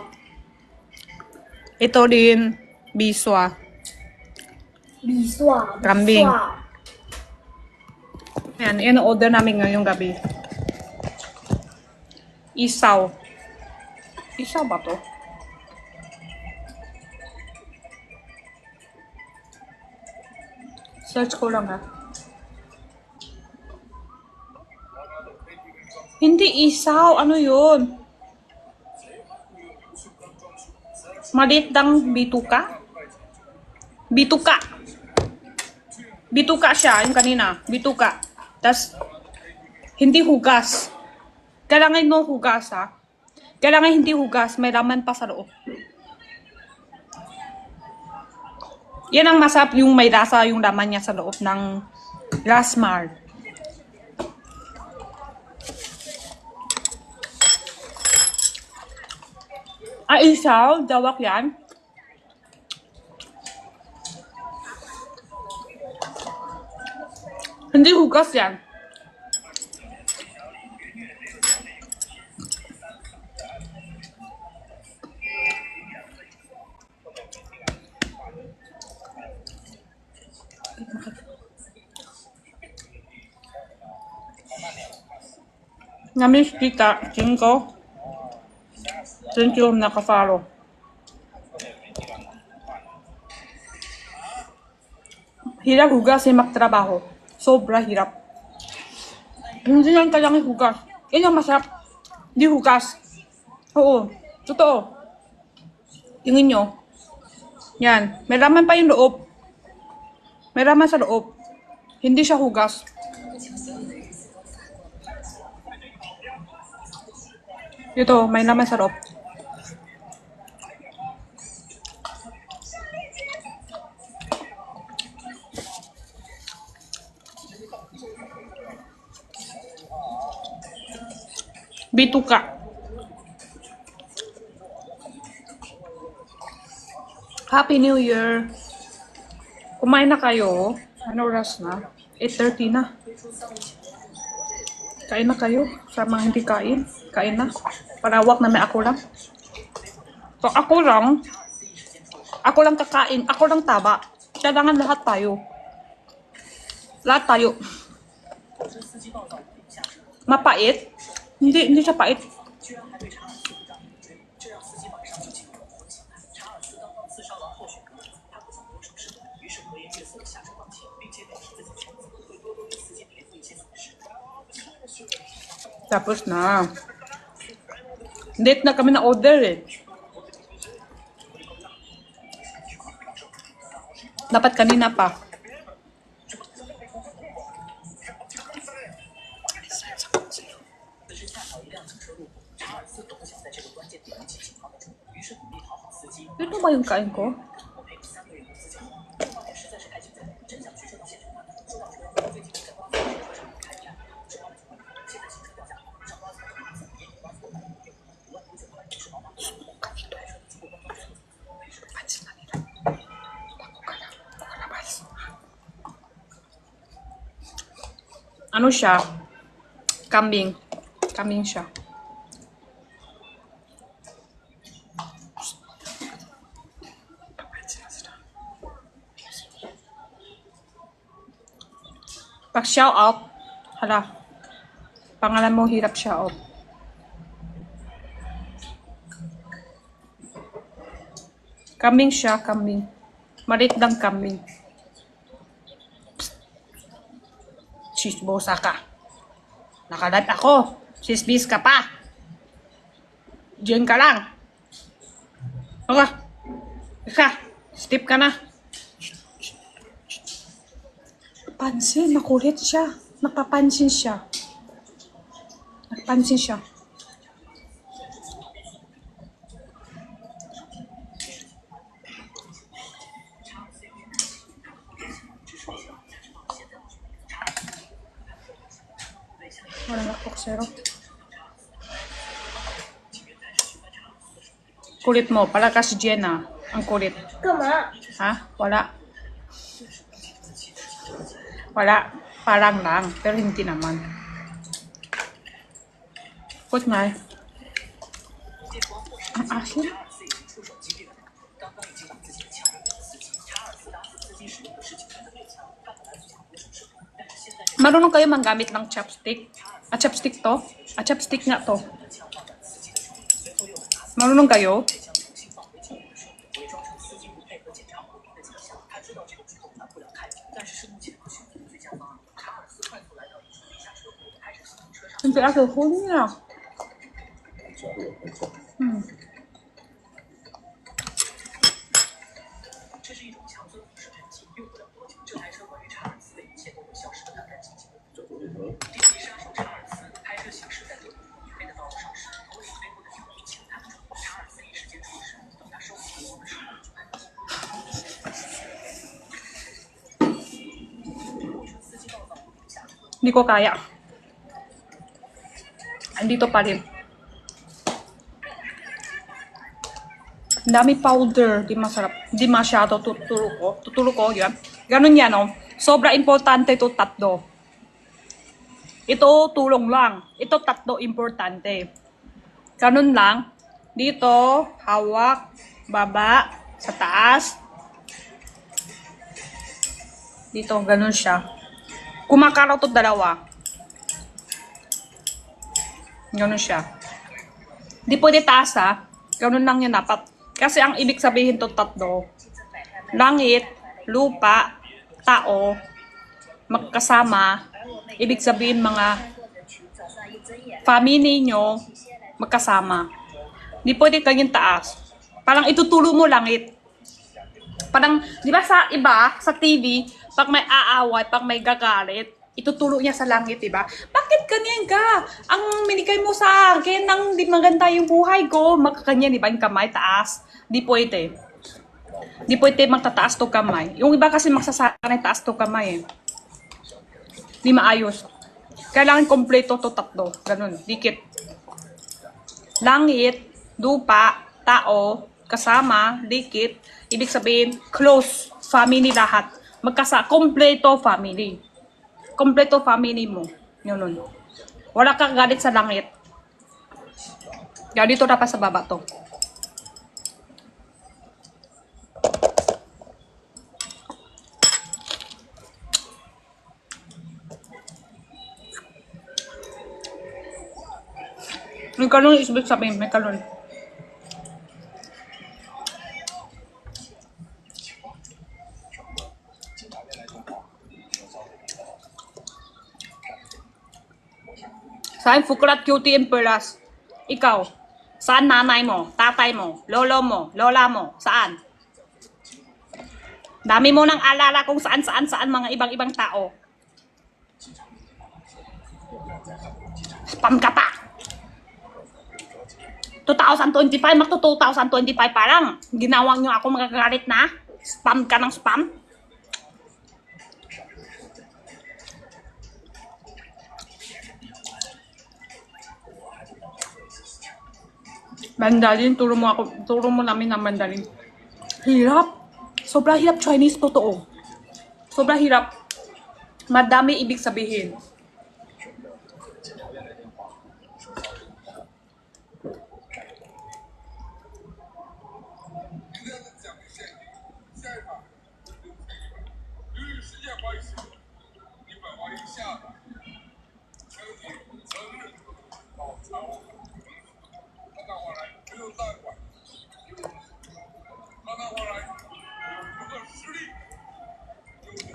Ito din biswa. 米刷， Kambing. Yan ang order namin ngayong gabi. Isaw. Isaw ba to? Search ko lang ha. Hindi isaw. Ano yun? Maliit dang bituka? Bituka. Bituka siya. Yung kanina. Bituka. Tas hindi hugas. Kailangan no hugas ha. Kailangan hindi hugas. May laman pa sa loob. Yan ang masarap yung may lasa yung laman niya sa loob ng Lasmar. Isaw, dawak yan. Hindi hugas yan. Namiss kita, Jinko. Thank you, naka-follow. Hirap hugas si magtrabaho. Sobra hirap. Hindi lang kailangan hugas. Yan ang masarap. Hindi hugas. Oo. Totoo. Tingin nyo. Yan. May laman pa yung loob. May laman sa loob. Hindi siya hugas. Ito, may laman sa loob. Bituka. Happy New Year. Kumain na kayo. Ano oras na? 8:30 na. Kain na kayo. Sa mga hindi kain. Kain na. Parawak na may ako lang. So ako lang kakain. Ako lang taba. Kailangan lahat tayo. Lahat tayo. Mapait? Hindi siya pait. Tapos na. Late na kami na order eh. Dapat kanina pa. Ito ba yung kain ko? Ano siya? Kambing. Kambing siya. Pag shout out, hala, pangalan mo hirap shout out. Kambing siya, kambing. Malit lang kambing. Chismosa ka. Nakalat ako. Sisbis ka pa. Diyan ka lang. Okay. Ika, step ka na. Pansin, makulit siya. Napapansin siya. Napapansin siya. Walang lakboksero. Kulit mo, pala ka si Jenna. Ang kulit. 干嘛？ Ha? Wala. Wala. Parang lang. Pero hindi naman. Good night. Ang asin. Marunong kayo manggamit ng chopstick? Chopstick to? Chopstick nga to. Marunong kayo? Hindi ako huli na. Hindi ko kaya. Andito pa rin. Ang dami powder. Di masarap. Di masyado tuturo ko. Tuturo ko, yan. Ganun yan, oh. Sobra importante ito tatlo. Ito, tulong lang. Ito, tatlo, importante. Ganun lang. Dito, hawak, baba, sa taas. Dito, ganun siya. Kumakaraw to dalawa. Ganun siya. Di pwede taas, ha. Ganun lang yan dapat. Kasi ang ibig sabihin to tatlo. Langit, lupa, tao, magkasama. Ibig sabihin mga family nyo magkasama. Di pwede kayong taas. Parang itutulo mo langit. Parang, di ba sa iba, sa TV, pag may aaway, pag may gagalit, itutulo niya sa langit, di ba? Bakit ganyan ka? Ang minigay mo sa akin, nang di maganda yung buhay ko, magkakanyan, di ba? Yung kamay, taas. Di pwede. Di pwede magtataas to kamay. Yung iba kasi magsasanay taas to kamay, eh. Di maayos. Kailangan kompleto to tatlo. Ganun, dikit. Langit, lupa, tao, kasama, dikit. Ibig sabihin, close, family lahat. Kompleto family. Kompleto family mo. Yun. Wala kang galit sa langit. Kaya dito na pa sa baba to. May kalon, ibig sabihin, may kalon. Saan Fukrat Cutie and Pearls? Ikaw, saan nanay mo, tatay mo, lolo mo, lola mo, saan? Dami mo nang alala kung saan mga ibang tao. Spam ka pa. 2025, magto 2025 pa lang. Ginawang nyo ako magagalit na. Spam ka ng spam. Mandarin, turo mo namin ng Mandarin. Hirap. Sobrang hirap Chinese, totoo. Sobrang hirap. Madami ibig sabihin.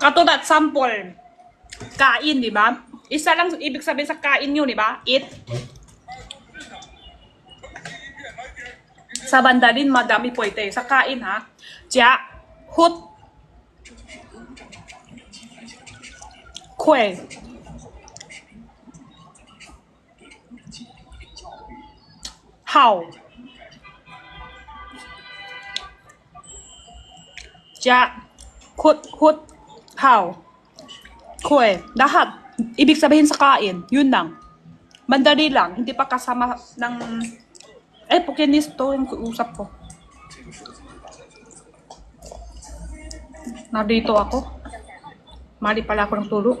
Katulad sample, kain, di ba? Isa lang ibig sabihin sa kain nyo, di ba? Eat. Sa Mandarin, madami pwede. Sa kain, ha? Jia, hut, kwe, hao, jia, hut, how? Kwe. Lahat. Ibig sabihin sa kain. Yun lang. Mandali lang. Hindi pa kasama ng... Pukinis to yung usap ko. Nandito ako. Mali pala ako ng tulog.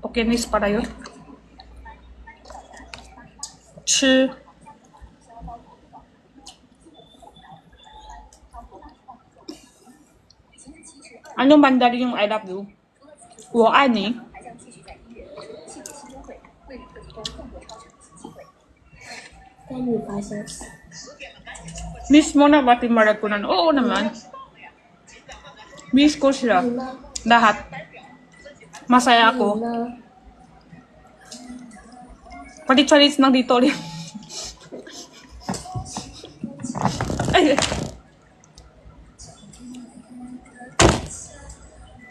Okay, nice pala yun. 吃 Anong Mandarin yung I love you? 我爱你. Miss mo na ba Team Maragkunan? Oo naman. Miss ko sila. Lahat. Masaya ako. Palit-palit nang dito ulit. Ay.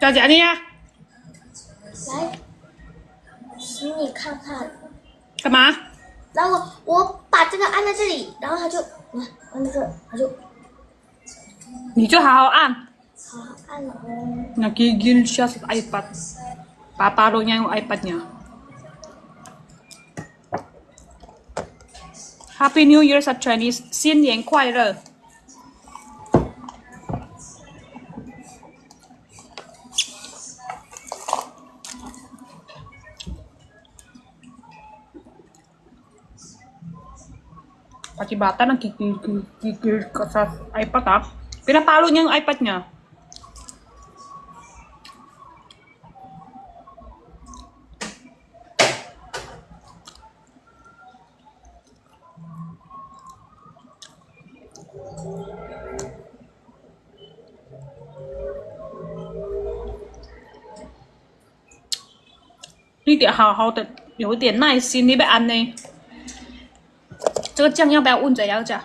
小姐，你呀？来，请你看看。干嘛？然后我把这个按在这里，然后它就，按在这儿，它就你就好好按。好好按了哦。 Nagigil siya sa iPad. Paparo niya yung iPad niya. Happy New Year sa Chinese. 新年快乐. Pati bata nagkikil ka sa iPad ha. Pinapalo niya yung iPad niya.你得好好的，有一点耐心，你别按呢。这个酱要不要问着要着？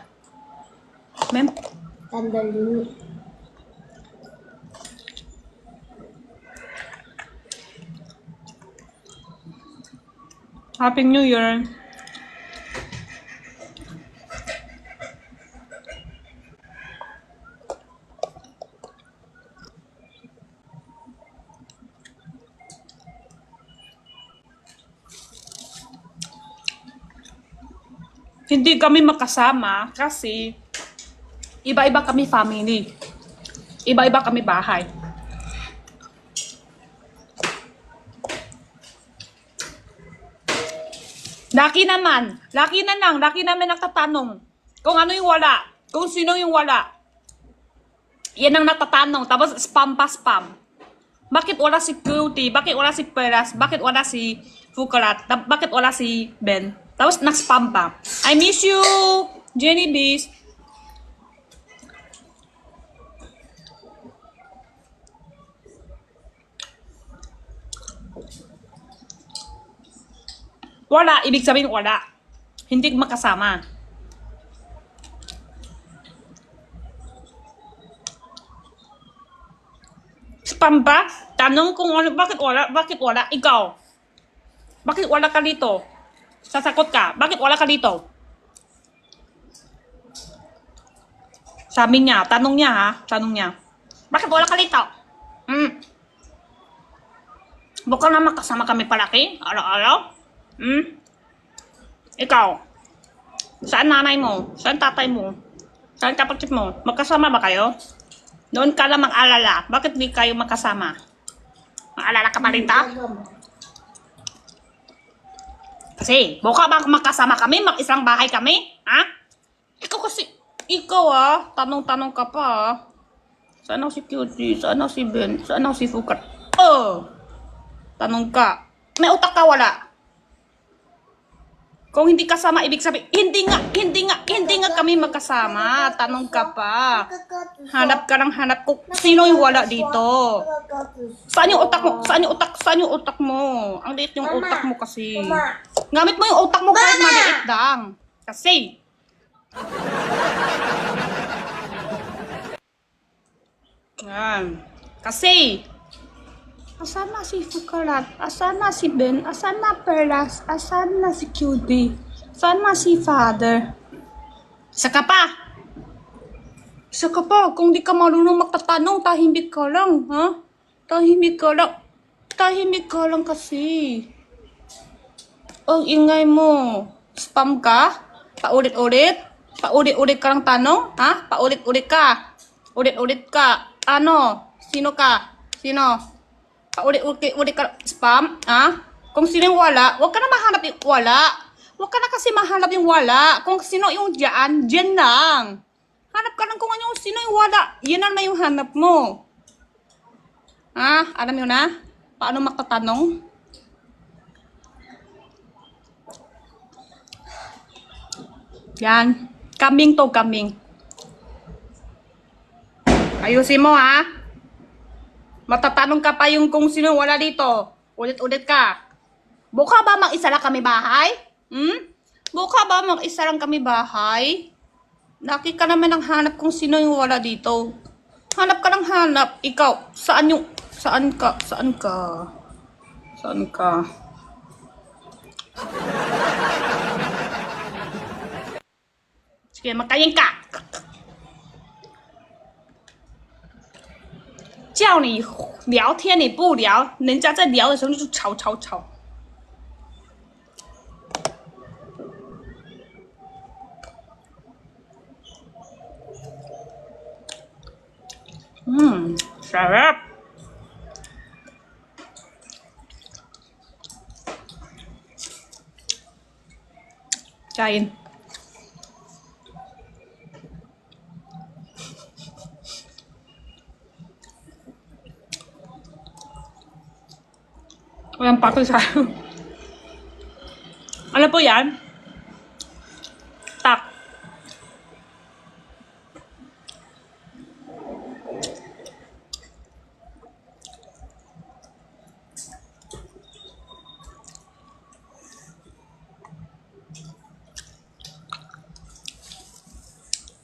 没。懒得理你。 Happy New Year. Hindi kami makasama kasi iba-iba kami family. Iba-iba kami bahay. Laki namin nagtatanong kung ano yung wala, kung sino yung wala. Yan ang nagtatanong, tapos spam pa spam. Bakit wala si Cutie? Bakit wala si Peras? Bakit wala si Fukarat? Bakit wala si Ben? Tapos nag-spam pa. I miss you, Jenny Bees. Wala, ibig sabihin wala. Hindi makasama. Spam ba? Tanong kung ano, bakit wala? Bakit wala? Ikaw. Bakit wala ka dito? Sasakot ka. Bakit wala ka dito? Sabi niya, tanong niya ha, tanong niya. Bakit wala ka dito? Baka na makasama kami palaki, araw-araw. Ikaw, saan nanay mo? Saan tatay mo? Saan kapatid mo? Magkasama ba kayo? Noon ka lang mag-alala. Bakit di kayo magkasama? Mag-alala ka pa rin ta? Kasi, baka ba magkasama kami? Mag-isang bahay kami? Ha? Ikaw kasi, tanong-tanong ka pa ha? Saan ako si Cutie? Saan ako si Ben? Saan ako si Fukat? Oh! Tanong ka. May utak ka wala? Kung hindi kasama, ibig sabihin, hindi nga kami magkasama. Tanong ka pa. Hanap ka ng hanap kung sino yung wala dito. Saan yung utak mo? Saan yung utak mo? Ang liit yung utak mo kasi. Gamit mo yung utak mo kahit maliit lang. Kasi. Yan. Kasi. Asan na si Fukarat? Asan na si Ben? Asan na Perlas? Asan na si Cutie? Asan na si Father? Saka pa! Kung di ka marunong magtatanong, tahimik ka lang, ha? Tahimik ka lang kasi. Ang ingay mo. Spam ka? Paulit-ulit? Paulit-ulit ka lang tanong, ha? Paulit-ulit ka. Ulit-ulit ka. Ano? Sino ka? Sino? Paulit-ulit ka spam, ah? Kung sino yung wala, huwag ka na mahanap yung wala. Huwag ka na kasi mahanap yung wala. Kung sino yung dyan lang. Hanap ka lang kung ano yung sino yung wala. Yan naman yung hanap mo. Ah, alam nyo na? Paano makatanong? Yan. Kambing to, kambing. Ayusin mo, ha? Matatanong ka pa yung kung sino wala dito. Ulit-ulit ka. Buka ba mag-isa lang kami bahay? Buka ba mag-isa lang kami bahay? Laki ka naman ang hanap kung sino yung wala dito. Hanap ka ng hanap. Ikaw, saan yung... Saan ka? Saan ka? Saan ka? Sige, magkain ka. 叫你聊天你不聊，人家在聊的时候就吵吵吵。sarap. Kain. Walang pako sa... Ano po yan? Tak.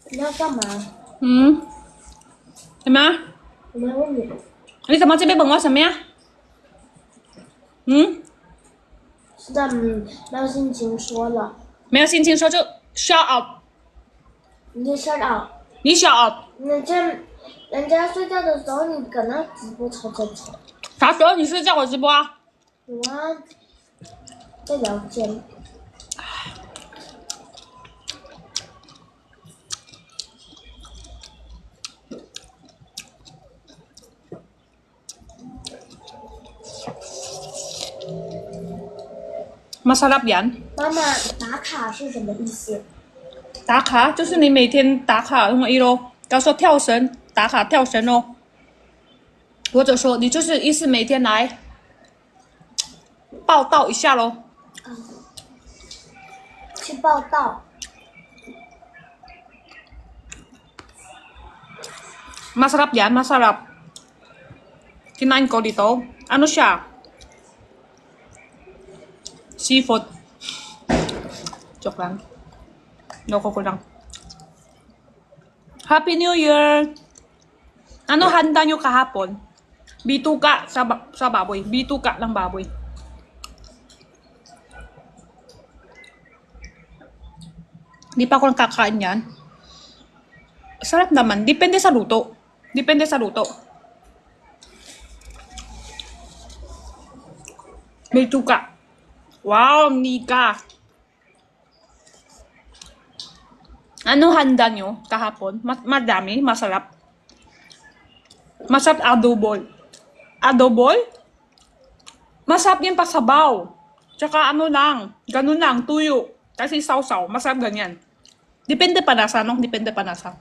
你要干嘛？什么？我没问你。你怎么这边问我什么呀？是的，没有心情说了。没有心情说就 shut up， 你 shut up。你 shut up。人家睡觉的时候，你搁那直播吵吵吵。啥时候你睡觉我直播啊？有啊，在聊天。Masarap yan。妈妈，打卡是什么意思？打卡就是你每天打卡用一咯，比如说跳绳，打卡跳绳哦，或者说你就是意思每天来报道一下咯。去报道。Masarap yan, masarap. Kinain ko dito. Ano siya? Seafood. Joke lang. Loko ko lang. Happy New Year! Ano handa nyo kahapon? Bituka sa baboy. Bituka ng baboy. Di pa ako nakakain yan. Sarap naman. Depende sa luto. Depende sa luto. Bituka. Wow, Nika. Ano handa nyo kahapon? Madami, masarap. Masarap adobol. Adobol? Masarap yung pasabaw. Tsaka ano lang, ganun lang, tuyo. Kasi sausaw, masarap ganyan. Depende pa nasa, no? Depende pa nasa.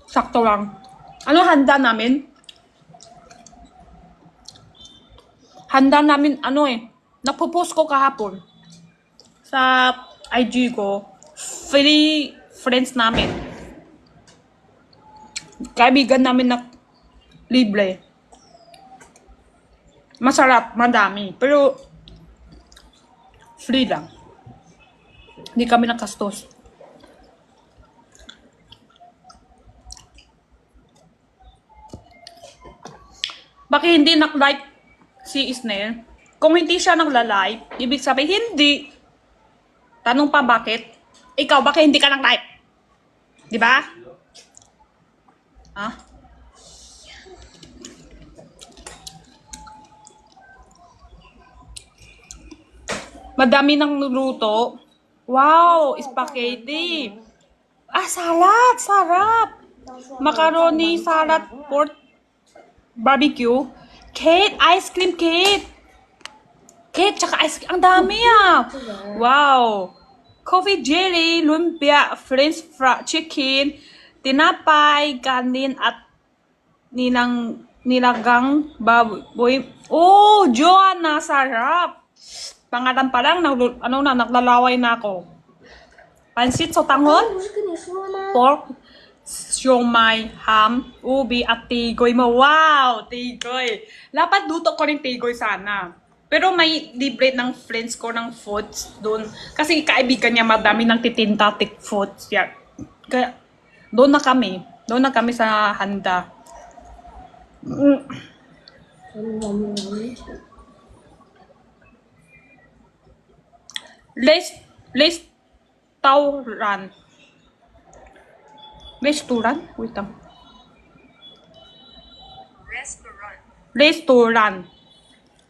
Sakto lang. Ano handa namin? Handa namin, ano napopost ko kahapon sa IG ko, free friends namin. Kaibigan namin na libre. Masarap, madami. Pero, free lang. Hindi kami nakastos. Bakit hindi nak-like si Isnel? Kung hindi siya nagla-live, ibig sabihin hindi. Tanong pa bakit? Ikaw, bakit hindi ka nag-live? Di ba? Ha? Madami nang luto. Wow, spaghetti. Ah, salad, sarap. macaroni, salad, pork, barbecue, cake, ice cream cake. Cake, tsaka ice cream. Ang dami ah. Wow. Coffee jelly, lumpia, french chicken, tinapay, kanin, at nilagang baboy. Oh, Joanna, sarap. Pangalan pa lang, naglalaway na ako. Pansit sa 我 tanghon, 不是跟你说了吗？ pork, siomay, ham, ubi, at tigoy mo. Wow, tigoy. Dapat duto ko rin tigoy sana. Pero may libre ng friends ko ng foods doon. Kasi kaibigan niya madami ng titinta foods. Yeah. Kaya doon na kami. Doon na kami sa handa. Restaurant. Restaurant? Wait lang.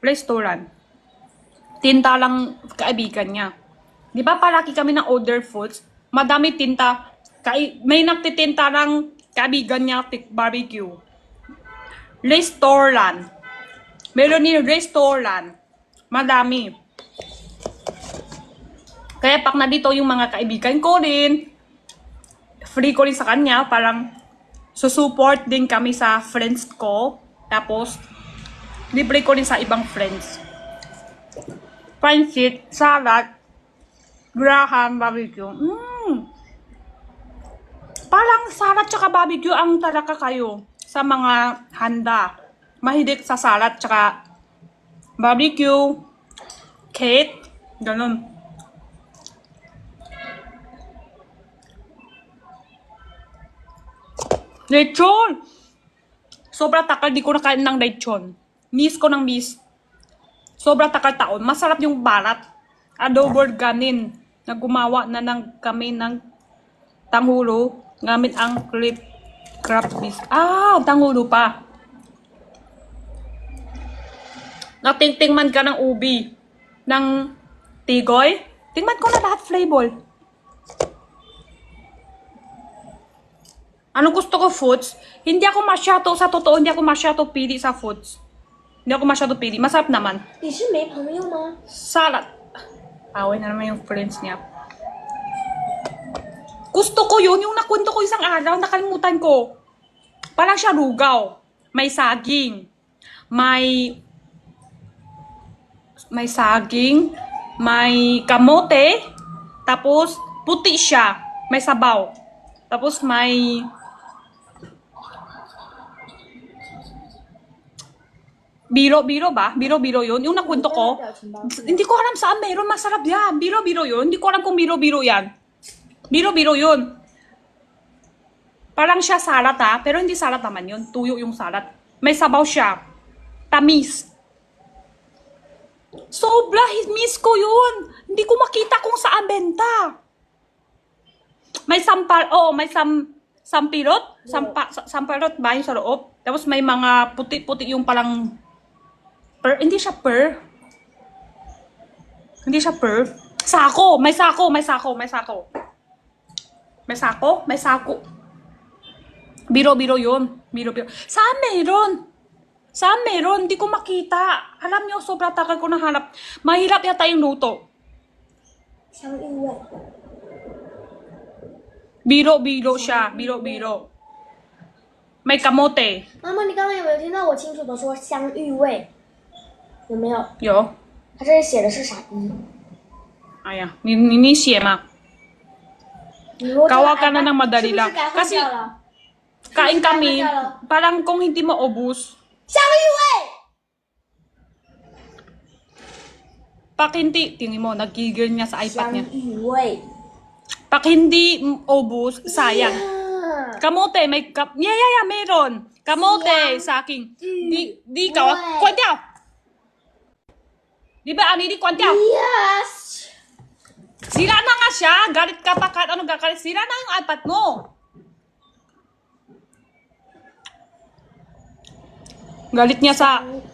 Restaurant. Tinta lang kaibigan niya. Di ba palagi kami ng order foods? Madami tinta. May nagtitinta ng kaibigan niya barbecue. Restaurant. Meron din restaurant. Madami. Kaya pag nandito yung mga kaibigan ko rin, free ko rin sa kanya, parang susupport din kami sa friends ko. Tapos, libre ko rin sa ibang friends. Pancit, salad, graham, barbecue. Parang salad tsaka barbecue ang talaga kayo sa mga handa. Mahilig sa salad tsaka barbecue, cake, ganun. Lechon! Sobra takal, di ko nakain ng lechon. Miss ko ng miss. Sobra takal taon. Masarap yung balat. Adobo ganin. Nagumawa na kami ng tanghulo. Gamit ang crab bis. Tanghulo pa. Natingtingman ka ng ubi. Ng tigoy. Tingnan ko na lahat flavor. Ano gusto ko foods? Hindi ako masyado, sa totoo, hindi ako masyado pili sa foods. Hindi ako masyado pili. Masarap naman. 你是没朋友吗？ Salad. Away na naman yung friends niya. Gusto ko yun, yung nakwento ko isang araw, nakalimutan ko. Parang siya rugaw. May saging. May saging. May kamote. Tapos, puti siya. May sabaw. Tapos, may biro ba? Biro yun. Yung nakwento ko, hindi ko alam saan meron. Masarap yan. Biro yun. Hindi ko alam kung biro yan. Biro yun. Parang siya salad ha. Pero hindi salad naman yun. Tuyo yung salad. May sabaw siya. Tamis. Sobra. Miss ko yun. Hindi ko makita kung saan benta. May may sampirot. Sampirot ba yung sa loob? Tapos may mga puti-puti yung palang hindi siya per. Sako. May sako. Biro yun. Biro. Saan meron? Hindi ko makita. Alam niyo, sobrang tagal ko nahanap. Mahirap yata yung luto. 香芋味。 Biro siya. Biro. May kamote. 妈妈，你刚刚有没有听到我清楚的说香芋味？有没有？ Yo. 它这里写的是傻逼。 Ayan. Ninisye ma. 你如果这个 Kawa ka na iPad ng madali 是不是 lang. 该换 Kasi 掉了？ kain kami, parang kung hindi mo ubus, 香芋味。 pag hindi, tingin mo, nagigil niya sa iPad 香 niya. 芋味。 Pag hindi ubus, sayang. 呀 Kamote, may meron. Kamote sa akin. Di ka, kwan tiyaw. Di ba, ani di kwan tiyaw? Yes. Sira na nga siya. Galit ka pa kahit ano gagalit. Sira na yung iPad mo. Galit niya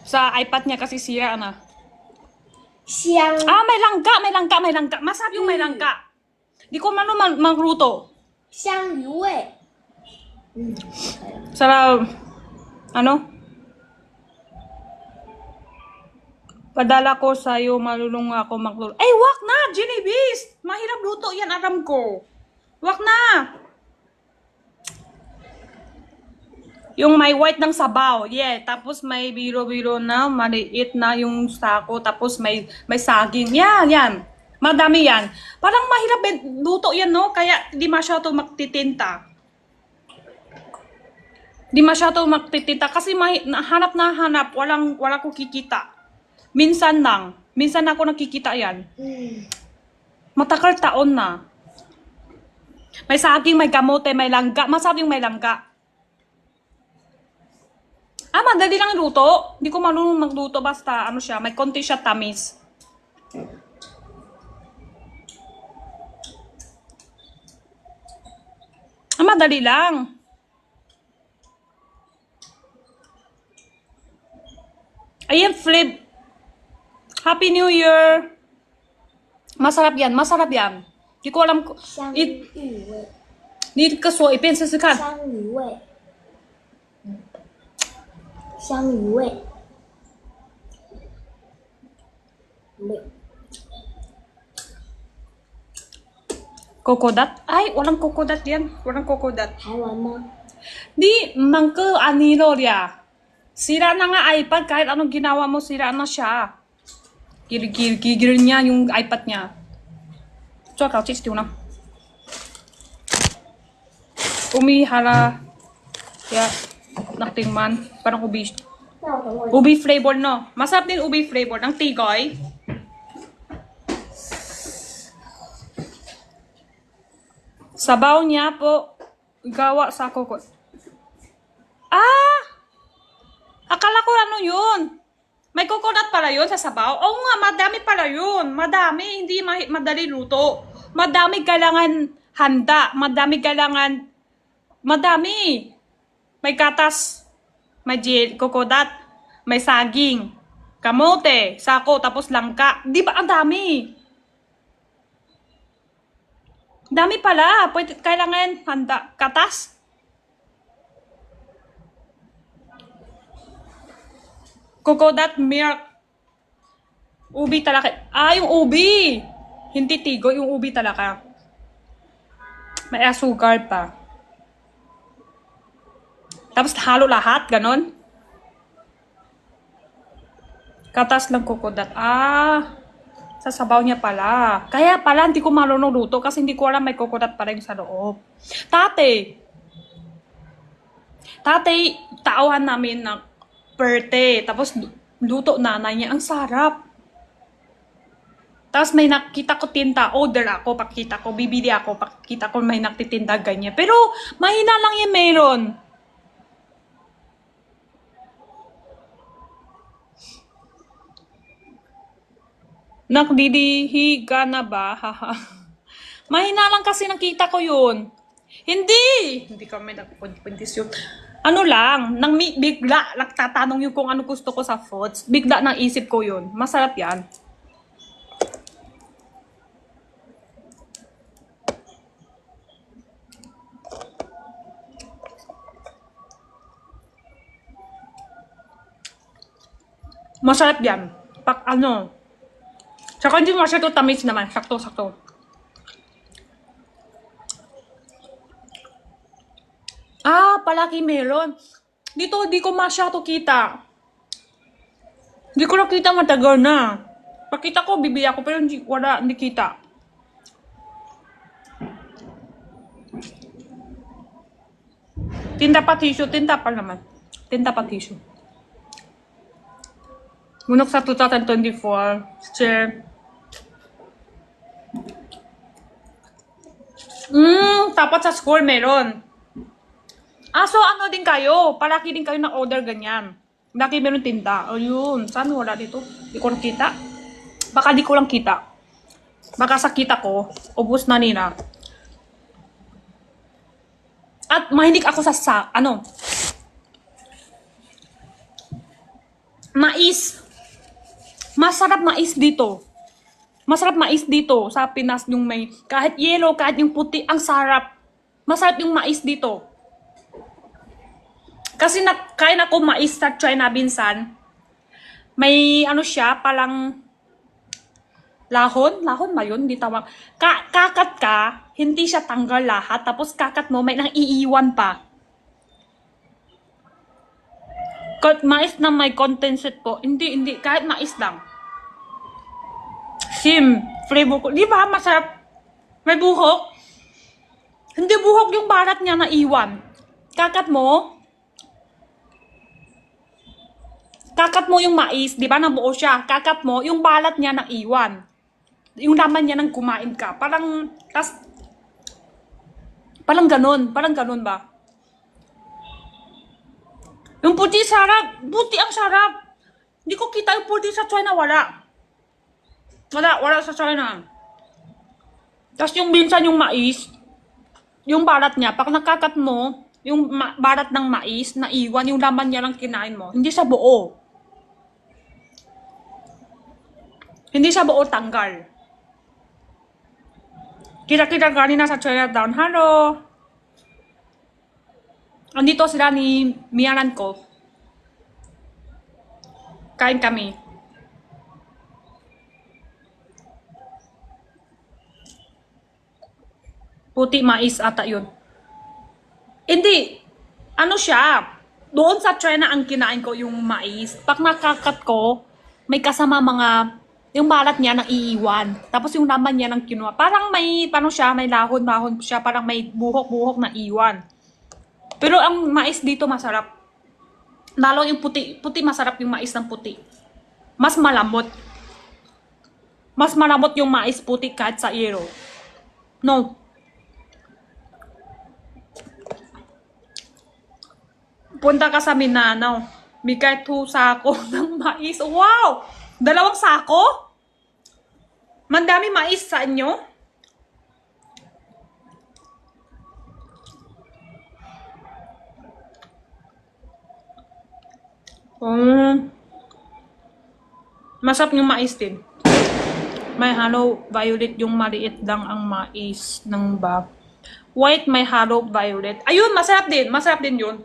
sa iPad niya kasi sira na. 香 May langka. Masarap yung may langka. Di ko magluto. 香鱼味。Sarap. Ano? Padala ko sa'yo, malulung ako magluto. Ay, wag na! Genevieve! Mahirap luto yan, alam ko. Wag na! Yung may white ng sabaw, yeah. Tapos may biro-biro na, maliit na yung sako. Tapos may saging. Yan. Madami yan. Parang mahirap luto yan, no? Kaya di masyado magtitinta. Di masyado magtitinta. Kasi hanap na hanap. Wala ko kikita. Minsan lang. Minsan ako nakikita yan. Matagal taon na. May saging, may kamote, may langga. Masarap yung may langga. Madali lang luto. Hindi ko marunong magluto. Basta, siya, may konti siya tamis. Madali lang. Ayan, flip. Happy New Year! Masarap yan. Hindi ko alam. 香芋味，你个说一遍试试看。香芋味，香芋味，没 Coconut? Ay, walang coconut yan. Walang coconut. 还完吗？ Di, mangke anilo ya. Sira na nga iPad. Kahit anong ginawa mo, sira na siya. Gigil niya yung iPad niya. 做搞这丢呢。Umi hala. Ya, naktingman. Parang ubi. 那我等会 Ubi flavor, no? Masarap din ubi flavor ng tigoy. Sabaw niya po gawa sa coconut. Akala ko ano yun? May coconut pala yun sa sabaw? Oo nga, madami pala yun. Madami, hindi madali luto. Madami kailangan handa. Madami. May katas, may coconut, may saging, kamote, sako, tapos langka. Di ba ang dami? Dami pala. Pwede, kailangan handa. Katas. Coconut milk. Ubi talaga. Yung ubi. Hindi tigo, yung ubi talaga. May asukal pa. Tapos halo lahat, ganon. Katas lang coconut. Sa sabaw niya pala. Kaya pala hindi ko marunong luto kasi hindi ko alam may coconut pala yung sa loob. Tate, tauhan namin ng birthday. Tapos luto nanay niya. Ang sarap. Tapos may nakita ko tinta. Order ako. Pakita ko. Bibili ako. Pakita ko may naktitinda ganyan. Pero mahina lang yung meron. Nakdidihi ka na ba? Mahina lang kasi nakita ko yun. Hindi kami nagpuntis yun. Ano lang, bigla, nagtatanong yung kung ano gusto ko sa foods. Bigla nang isip ko yun. Masarap yan. Masarap yan. Tsaka hindi masyado tamis naman. Sakto. Palaki meron. Dito, di ko masyado kita. Di ko nakita matagal na. Pakita ko, bibili ako, pero hindi kita. Tinta pa naman. Tinta pa tissue. Munok sa 2024. Share. Tapat sa school meron. So ano din kayo? Palaki din kayo na order ganyan. Laki meron tinta. Yun. Saan wala dito? Di ko lang kita. Baka di ko lang kita. Baka sa kita ko, ubos na nila. At mahilig ako sa mais. Masarap mais dito. Sa Pinas yung may, kahit yellow, kahit yung puti, ang sarap. Masarap yung mais dito. Kasi nakain ako mais sa China minsan. May ano siya, palang lahon. Lahon ba yun? Hindi tawag. Kakat ka, hindi siya tanggal lahat. Tapos kakat mo, may nang iiwan pa. Kahit mais na may condensate po. Hindi. Kahit mais lang. Flavor ko. Di ba? Masarap. May buhok. Hindi buhok yung balat niya na iwan. Kakat mo yung mais, di ba? Nabuo siya. Kakat mo, yung balat niya nang iwan. Yung laman niya nang kumain ka. Parang ganun ba? Yung puti sarap. Puti ang sarap. Hindi ko kita yung puti sa China. Wala sa China. Tapos yung minsan yung mais, yung balat niya, pag nakakat mo, yung balat ng mais, naiwan, yung laman niya lang kinain mo. Hindi siya buo. Hindi siya buo tanggal. Kita-kita kanina sa Chinatown. Hello! Andito sila ni Mianan ko. Kain kami. Puti mais ata yun. Hindi. Ano siya? Doon sa China ang kinain ko yung mais. Pag nakakat ko, may kasama mga yung balat niya nang iiwan. Tapos yung laman niya nang kinuha. Parang may, siya, may lahon siya. Parang may buhok-buhok na iwan. Pero ang mais dito masarap. Lalo yung puti. Puti masarap yung mais ng puti. Mas malamot. Mas malamot yung mais puti kahit sa yero. No. Punta ka sa Mindanao. Bigay 2 sako ng mais. Wow! 2 sako? Mandami mais sa inyo? Masarap yung mais din. May halo violet yung maliit lang ang mais ng bag. White may halo violet. Ayun, masarap din. Masarap din yun.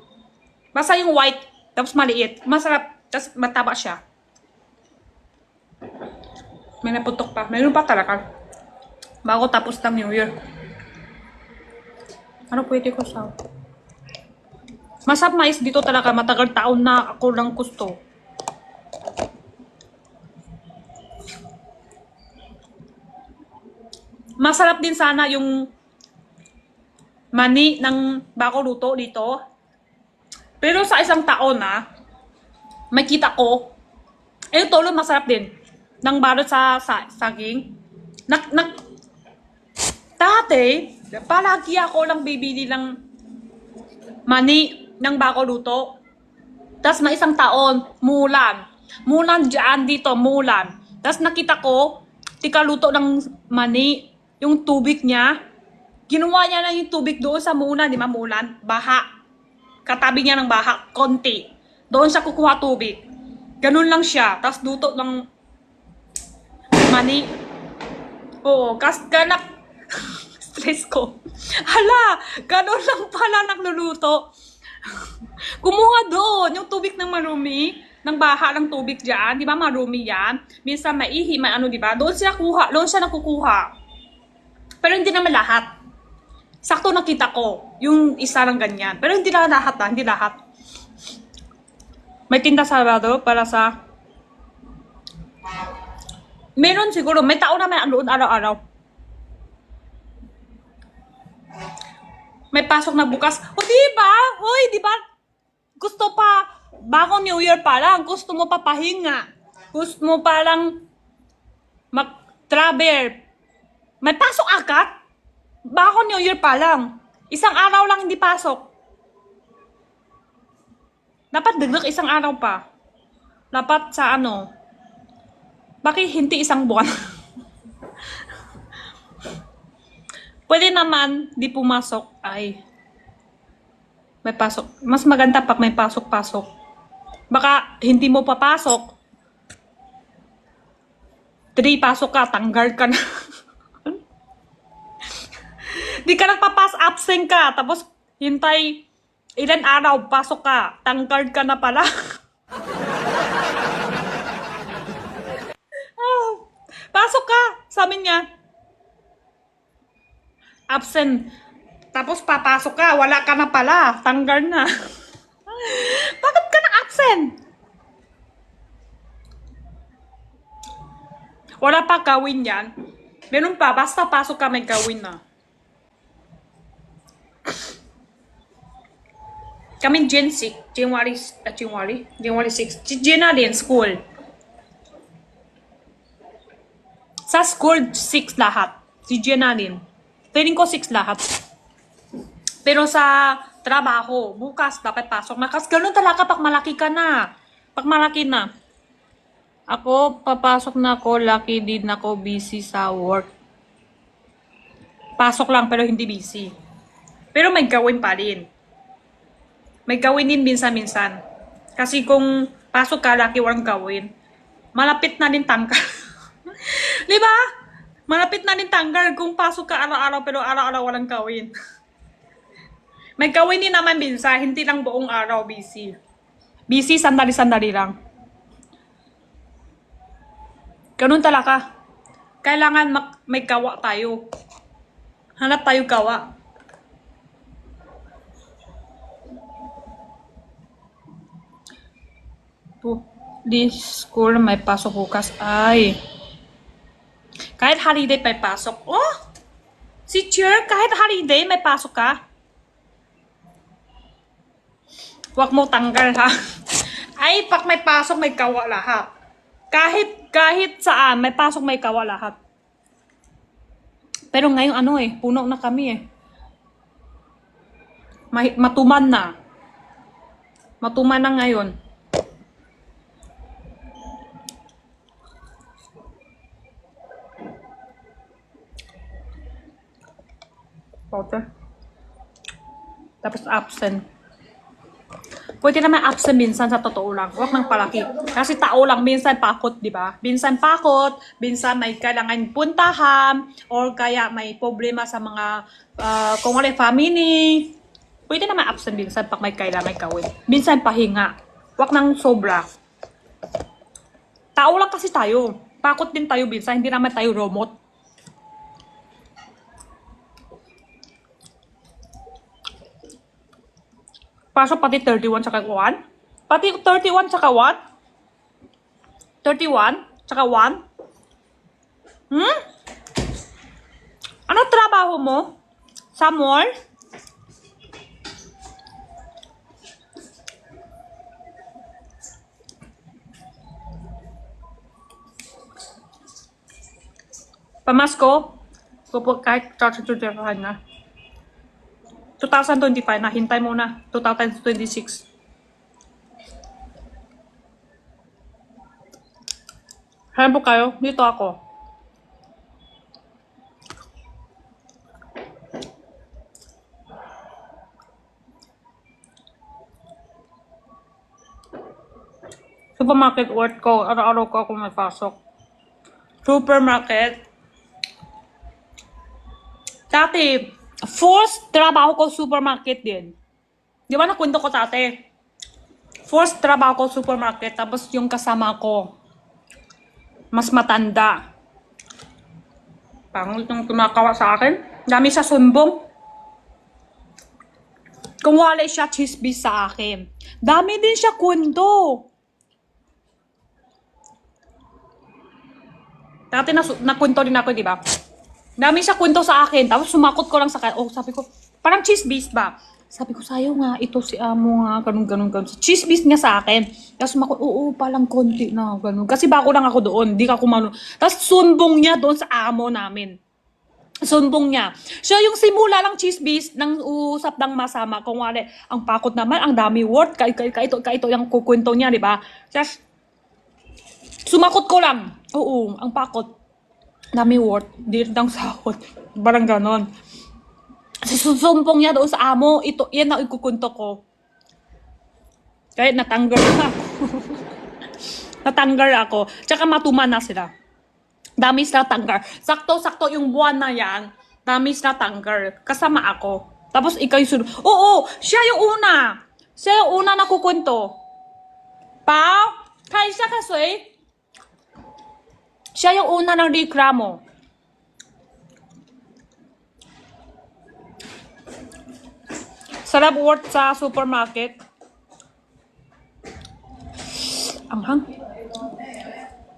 Basta yung white, tapos maliit. Masarap, tapos mataba siya. May naputok pa. Mayroon pa talaga. Bago tapos ng New Year. Ano pwede ko sa... Masarap mais dito talaga. Matagal taon na ako lang gusto. Masarap din sana yung mani ng bako luto dito. Pero sa isang taon na, may kita ko, tolo masarap din. Nang balot sa saging. Dati, palagi ako lang bibili ng mani ng bako luto. Tapos may isang taon, mulan. Mulan dyan dito, mulan. Tapos nakita ko, tikaluto ng mani, yung tubig niya. Ginawa niya lang yung tubig doon sa mulan, di ba mulan? Baha. Katabi niya ng baha, konti. Doon siya kukuha tubig. Ganun lang siya. Tapos luto ng mani. Oo, kanak stress ko. Hala, ganun lang pala nagluluto. Kumuha doon, yung tubig ng marumi, ng baha ng tubig dyan. Di ba marumi yan? Minsan maihi, may ano, di ba? Doon siya nakukuha. Pero hindi naman lahat. Sakto nakita ko, yung isa lang ganyan. Pero hindi lahat hindi lahat. May tinda Sabado para sa... Meron siguro, may tao na may anoon araw-araw. May pasok na bukas. O diba? Hoy, diba? Gusto pa, bago New Year pa lang, gusto mo pa pahinga. Gusto mo pa lang mag-travel. May pasok agad? Bago New Year pa lang. Isang araw lang hindi pasok. Dapat dagdag isang araw pa. Dapat sa ano. Bakit hindi isang buwan? Pwede naman di pumasok ay may pasok. Mas maganda pag may pasok-pasok. Baka hindi mo papasok. 3 pasok ka, tanggal ka na. Di ka nagpapas, absent ka. Tapos, hintay Ilan araw, pasok ka. Tangkard ka na pala. Ah, pasok ka. Sabi niya. Absent. Tapos papasok ka. Wala ka na pala. Tanggal na. Bakit ka na absent? Wala pa gawin yan. Meron pa. Basta pasok ka, may gawin na. Kami Gen 6, January 6. Gina din, school. Sa school, 6 lahat. Si Gina din. Feeling ko 6 lahat. Pero sa trabaho, bukas dapat pasok na. Kasi ganun talaga pag malaki ka na. Pag malaki na. Ako, papasok na ako, lucky din ako, busy sa work. Pasok lang pero hindi busy. Pero may gawin pa rin. May gawin din minsan-minsan. Kasi kung pasok ka, laki walang gawin. Malapit na din tanggal. Di ba? Malapit na din tanggal kung pasok ka araw-araw pero araw-araw walang gawin. May gawin din naman minsan, hindi lang buong araw busy. Busy, sandali-sandali lang. Ganun talaga. Kailangan may gawa tayo. Hanap tayo gawa. This school may pasok bukas. Ay. Kahit holiday may pasok. Oh! Si Chair, kahit holiday may pasok ka. Huwag mo tanggal ha. Ay, pag may pasok may gawa lahat. Kahit saan may pasok may gawa lahat. Pero ngayon puno na kami Matuman na. Matuman na ngayon. Powder. Tapos absent. Pwede naman absent minsan sa totoo lang. Huwag nang palaki. Kasi tao lang, minsan pakot, di ba? Minsan pakot, minsan may kailangan puntahan, or kaya may problema sa mga, kung wala family. Pwede naman absent minsan pag may kailangan gawin. Minsan pahinga. Huwag nang sobra. Tao lang kasi tayo. Pakot din tayo minsan, hindi naman tayo robot. Pasok pati 31 tsaka 1? Pati 31 tsaka 1? 31 tsaka 1? Ano trabaho mo? Sa mall? Pamasko? Kahit tsatsutsutirahan na. 2025 na, hintay mo na. 2026. Saan po kayo? Dito ako. Supermarket work ko. Araw-araw ko ako may pasok. Supermarket. Dati, first trabaho ko supermarket din. Di ba nakwento ko dati? First trabaho ko supermarket, tapos yung kasama ko, mas matanda. Pangit yung tumakawa sa akin. Dami siya sumbong. Kung wala siya chismis sa akin. Dami din siya kwento. Dati nakwento din ako, di ba? Dami siya kwento sa akin. Tapos sumakot ko lang sa kanya. Oh, sabi ko, parang chismis ba? Sabi ko, sayo nga, ito si amo nga, ganun. Chismis niya sa akin. Tapos sumakot, oo, palang konti na, ganun. Kasi bago lang ako doon, di ka kumano. Tapos sunbong niya doon sa amo namin. Sunbong niya. Siya yung simula lang chismis ng usap ng masama. Kung wala, ang pakot naman, ang dami word. Kaito yung kukwento niya, di ba? Tapos, sumakot ko lang. Oo, ang pakot. Dami worth, di rin sahod. Parang ganon. Susumpong niya doon sa amo, yan ang ikukunto ko. Kahit natanggal na ako. Natanggal ako. Tsaka matuman na sila. Dami sila tanggal. Sakto-sakto yung buwan na yan, dami sila tanggal. Kasama ako. Tapos ikaw yung sunod. Oo, siya yung una. Siya yung una na kukwento. Pao, kain siya kasi. Siya yung una ng reklamo. Sarap worth sa supermarket. Anghang.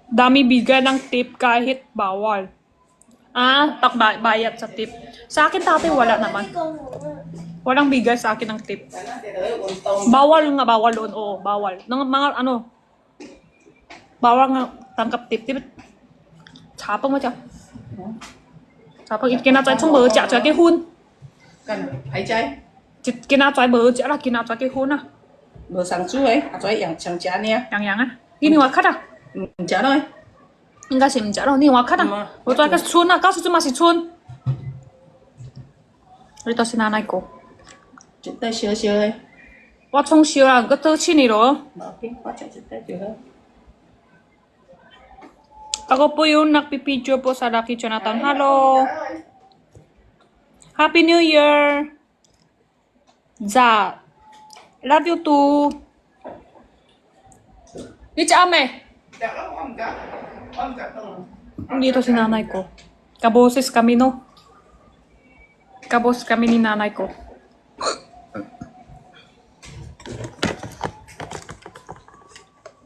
Dami bigay ng tip kahit bawal. Bayad sa tip. Sa akin tatay wala naman. Walang bigay sa akin ng tip. Bawal doon. Oo, bawal. Ng mga bawal nga tangkap tip. Tip. Chapang mo siya. Chapang kinatay chung bờ trả cho cái hun. Cần phải chơi. Kinatay bờ trả là kinatay cái hun à. Bữa sáng chú ấy, tôi养抢家呢。 Yang à. Ini wakat à. Trả thôi. 应该是唔食咯，你話咳啊？我再個村啊，九歲嘛是村。Ito si nanay ko. Chúng ta sửa sửa. Wa從小啊，個都千年咯。 Okay, watch it. Chúng ta sửa. Ako po yung nagpipidyo po sa Lucky Jonathan. Hello! Happy New Year! Za! Love you too! Di ame! Dito si nanay ko. Kaboses kami, no? Kaboses kami ni nanay ko.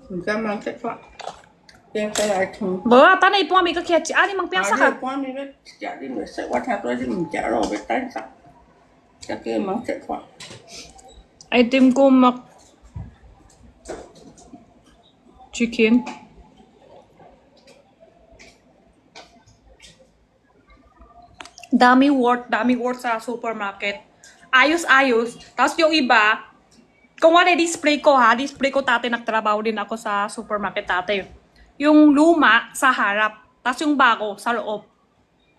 Mình cảm ơn các bạn. Em sẽ lại thùng. Bữa, ta này po, may kakiyat si Ali mang piyansa ka. Qua mình biết trả đi người sẽ qua thằng tôi thì mình trả rồi với tay sẵn. Các kia mang sẽ qua. Item ko chicken. Dami worth sa supermarket. Ayos-ayos. Tapos yung iba, kung wala display ko dati nagtrabaho din ako sa supermarket dati. Yung luma sa harap, tapos yung bago sa loob.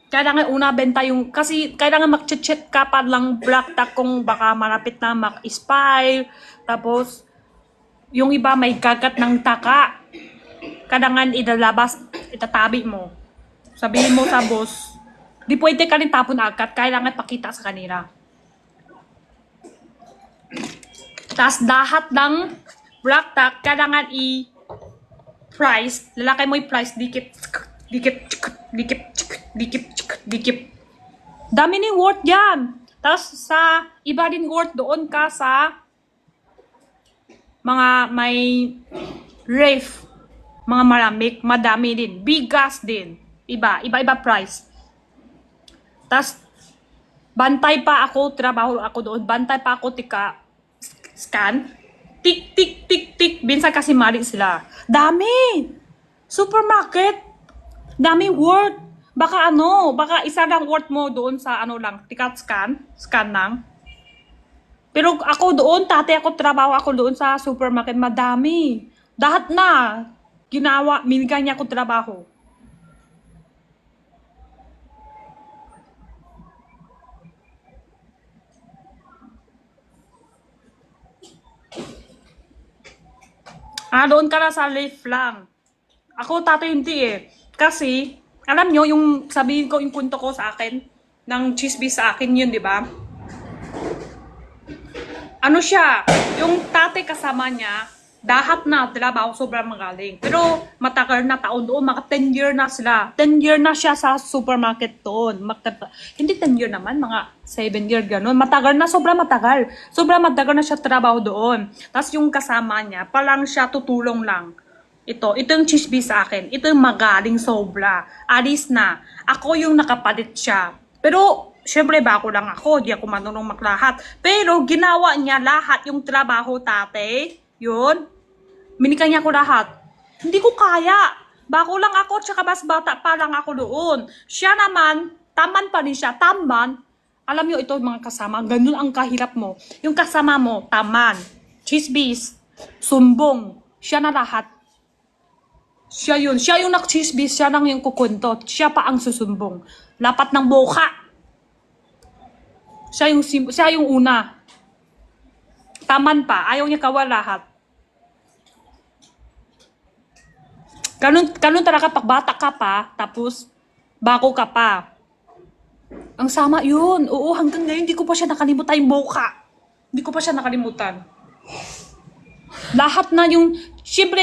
Kailangan una benta yung, kasi kailangan mag-check ka pa lang black tag kung baka malapit na mag-expire. Tapos, yung iba may gagat ng taka. Kailangan ilalabas, itatabi mo. Sabihin mo sa boss, di pwede ka rin tapon agad, kailangan pakita sa kanila. Tapos lahat ng black tag, kailangan i-price. Lalakay mo i-price, dikit. Dami ni worth yan. Tapos sa iba din worth doon ka sa mga may ref, mga malamig, madami din. Bigas din. Iba price. Tapos, bantay pa ako, trabaho ako doon, bantay pa ako, scan. Tik. Minsan kasi mali sila. Dami! Supermarket! Dami worth. Baka isa lang worth mo doon sa scan lang. Pero ako doon, trabaho ako doon sa supermarket, madami. Lahat na, binigay niya ako trabaho. Doon ka na sa lift lang. Ako, hindi eh. Kasi, alam nyo, yung sabihin ko, yung punto ko sa akin, ng chismis sa akin yun, di ba? Ano siya, yung kasama niya, dahat na trabaho sobrang magaling. Pero matagal na taon doon, mga 10 year na sila. 10 year na siya sa supermarket doon. Hindi 10 year naman, mga 7 year gano'n. Matagal na, sobrang matagal. Sobrang matagal na siya trabaho doon. Tapos yung kasama niya, palang siya tutulong lang. Ito yung chismis sa akin. Ito yung magaling sobra. Alis na. Ako yung nakapalit siya. Pero, syempre, bako lang ako. Di ako marunong maklahat. Pero, ginawa niya lahat yung trabaho, tate. Yun. Minikay niya ko lahat. Hindi ko kaya. Bako lang ako, tsaka mas bata pa lang ako doon. Siya naman, taman pa rin siya. Taman. Alam niyo, ito mga kasama. Ganun ang kahirap mo. Yung kasama mo, taman. Chismis. Sumbong. Siya na lahat. Siya yun. Siya yung nag-chismis. Siya lang yung kukuntot. Siya pa ang susumbong. Lapat ng boka. Siya yung una. Taman pa. Ayaw niya kawal lahat. Ganun talaga pag bata ka pa, tapos bako ka pa. Ang sama yun. Oo, hanggang ngayon, hindi ko pa siya nakalimutan yung Boca. Hindi ko pa siya nakalimutan. Lahat na yung, syempre,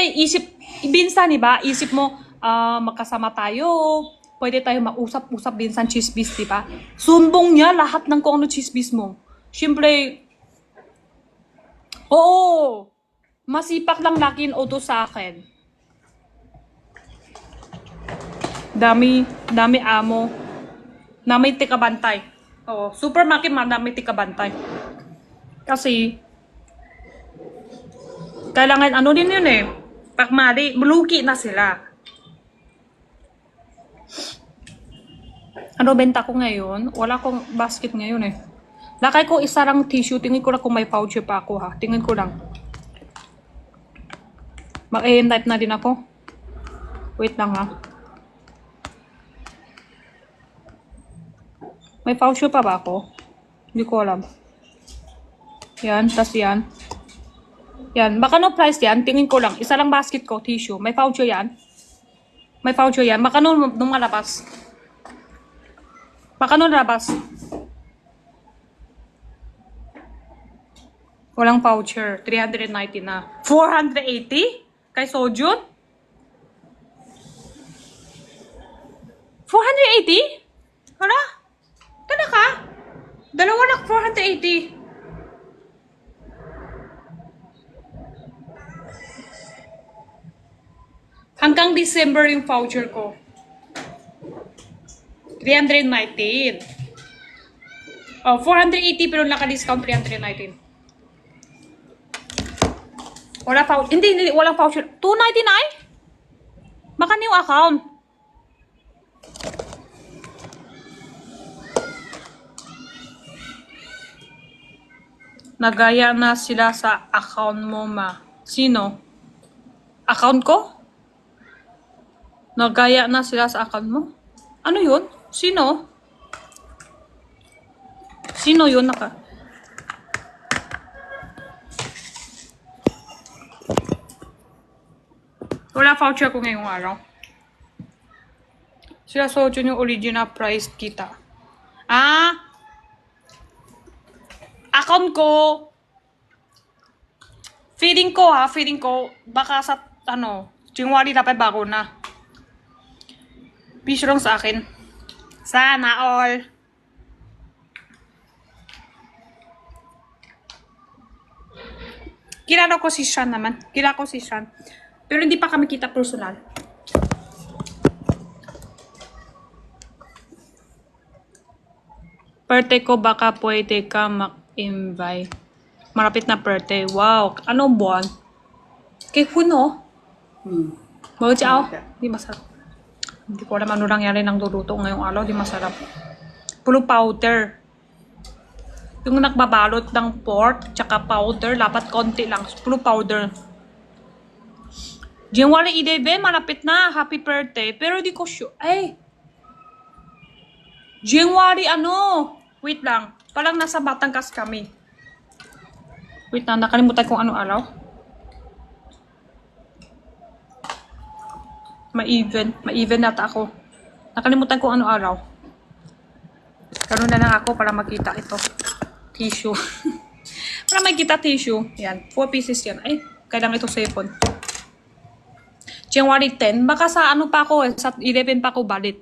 binsan, diba? Isip mo, magkasama tayo, pwede tayo mausap-usap binsan, chismis, diba? Sumbong niya lahat ng kung ano chismis mo. Syempre, oo, masipak lang laki yung utos sa akin. Dami amo. Na may tikabantay. Oo, supermarket man na may tikabantay. Kasi, kailangan ano din yun eh. Pagmali, lugi na sila. Ano benta ko ngayon? Wala akong basket ngayon eh. Lakay ko isa lang tissue. Tingin ko lang kung may pouch pa ako ha. Tingin ko lang. Mag-type na din ako. Wait lang ha. May pouch pa ba ako? Hindi ko alam. Yan, tas yan. Yan, baka no price yan. Tingin ko lang. Isa lang basket ko, tissue. May pouch yan. May pouch yan. Baka no nung malabas. Baka no labas. Walang voucher. 390 na. 480? Kay Sojun? 480? Hala? Kana ka? Dalawa lang 480. Hanggang December yung voucher ko. 319. Oh, 480 pero naka-discount 319. Wala voucher. Hindi, walang voucher. 299? Baka new account. Nagaya na sila sa account mo, ma. Sino? Account ko? Nagaya na sila sa account mo? Ano yun? Sino? Sino yun? Wala voucher ko ngayong araw. Sila Sojun yung original price kita. Ah! Account ko. Feeling ko, baka sa, January dapat bago na. Piso lang sa akin. Sana all. Kilala ko si Sean naman. Kilala ko si Sean. Pero hindi pa kami kita personal. Birthday ko, baka pwede ka invite. Marapit na birthday. Wow. Anong buwan? Kay Huno? Bago siya Di masarap. Hindi ko alam ano nangyari ng luluto ngayong araw. Di masarap. Puro powder. Yung nagbabalot ng pork, tsaka powder, dapat konti lang. Puro powder. January 11, malapit na. Happy birthday. Pero di ko sure. Ay! January Wait lang. Parang nasa Batangas kami. Wait lang, nakalimutan kung ano araw. Ma-even nata ako. Nakalimutan kung ano araw. Karoon na lang ako para makita ito. Tissue. Para makita tissue. Yan. 4 pieces yan. Ay, kailangan ito cellphone. January 10. Baka sa pa ako eh. Sa 11 pa ako balit.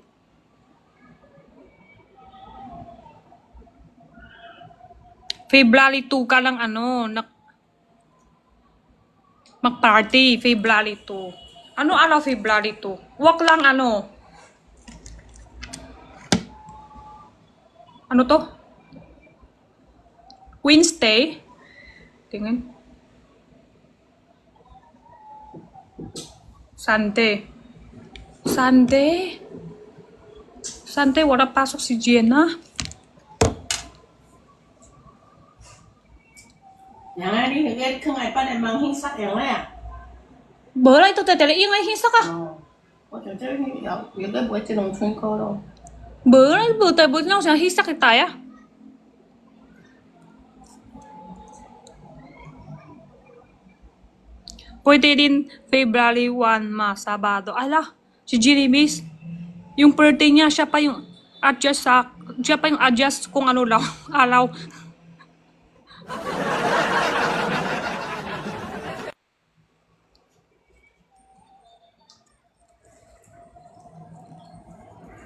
February 2 ka lang mag-party. February 2. Ano araw February 2? Wag lang Ano to? Wednesday? Tingin. Sunday. Sunday, wala pasok si Jenna. Yang ini nggak kengai pada menghisap yang lain. Boleh itu tetele ingay hinsa ka. Tôi thấy những cái buổi trên đồng chuyên cơ đâu. Boleh buta lang siya hisa kita ya. Pwede din February 1 Sabado. Ala, si Jeremy, yung birthday niya, siya pa yung adjust sa, siya pa yung adjust kung ano lang, alaw.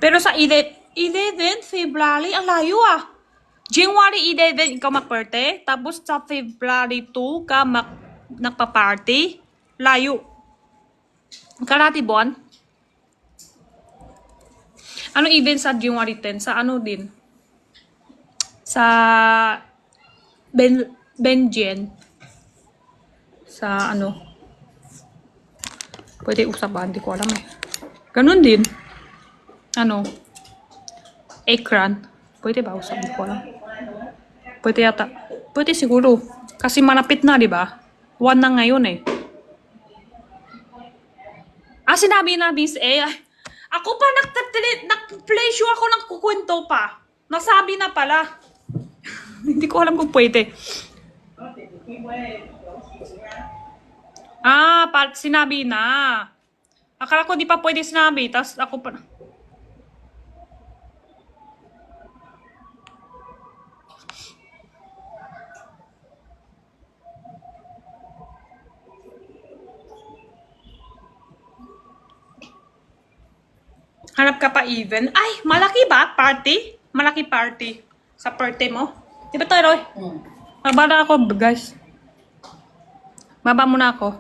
Pero sa 11 February, ang layo ah. January 11, ikaw mag-birthday. Tapos sa February 2, ka nagpa-party. Layo. Karati buwan. Ano event sa January 10? Sa ano din? Sa Benjen. Sa ano? Pwede usapan, di ko alam eh. Ganun din. Ano? Ekran. Pwede ba usap? Di ko alam. Pwede yata. Pwede siguro. Kasi malapit na, di ba? 1 na ngayon eh. Sinabi na bis eh. Ako pa nag-play show ako ng kukwento pa. Nasabi na pala. Hindi ko alam kung pwede. Sinabi na. Akala ko di pa pwede sinabi. Tapos ako pa. Hanap ka pa even. Ay, malaki ba? Party? Malaki party. Sa birthday mo? Di ba tayo, Roy? Maba na ako, guys. Maba muna ako.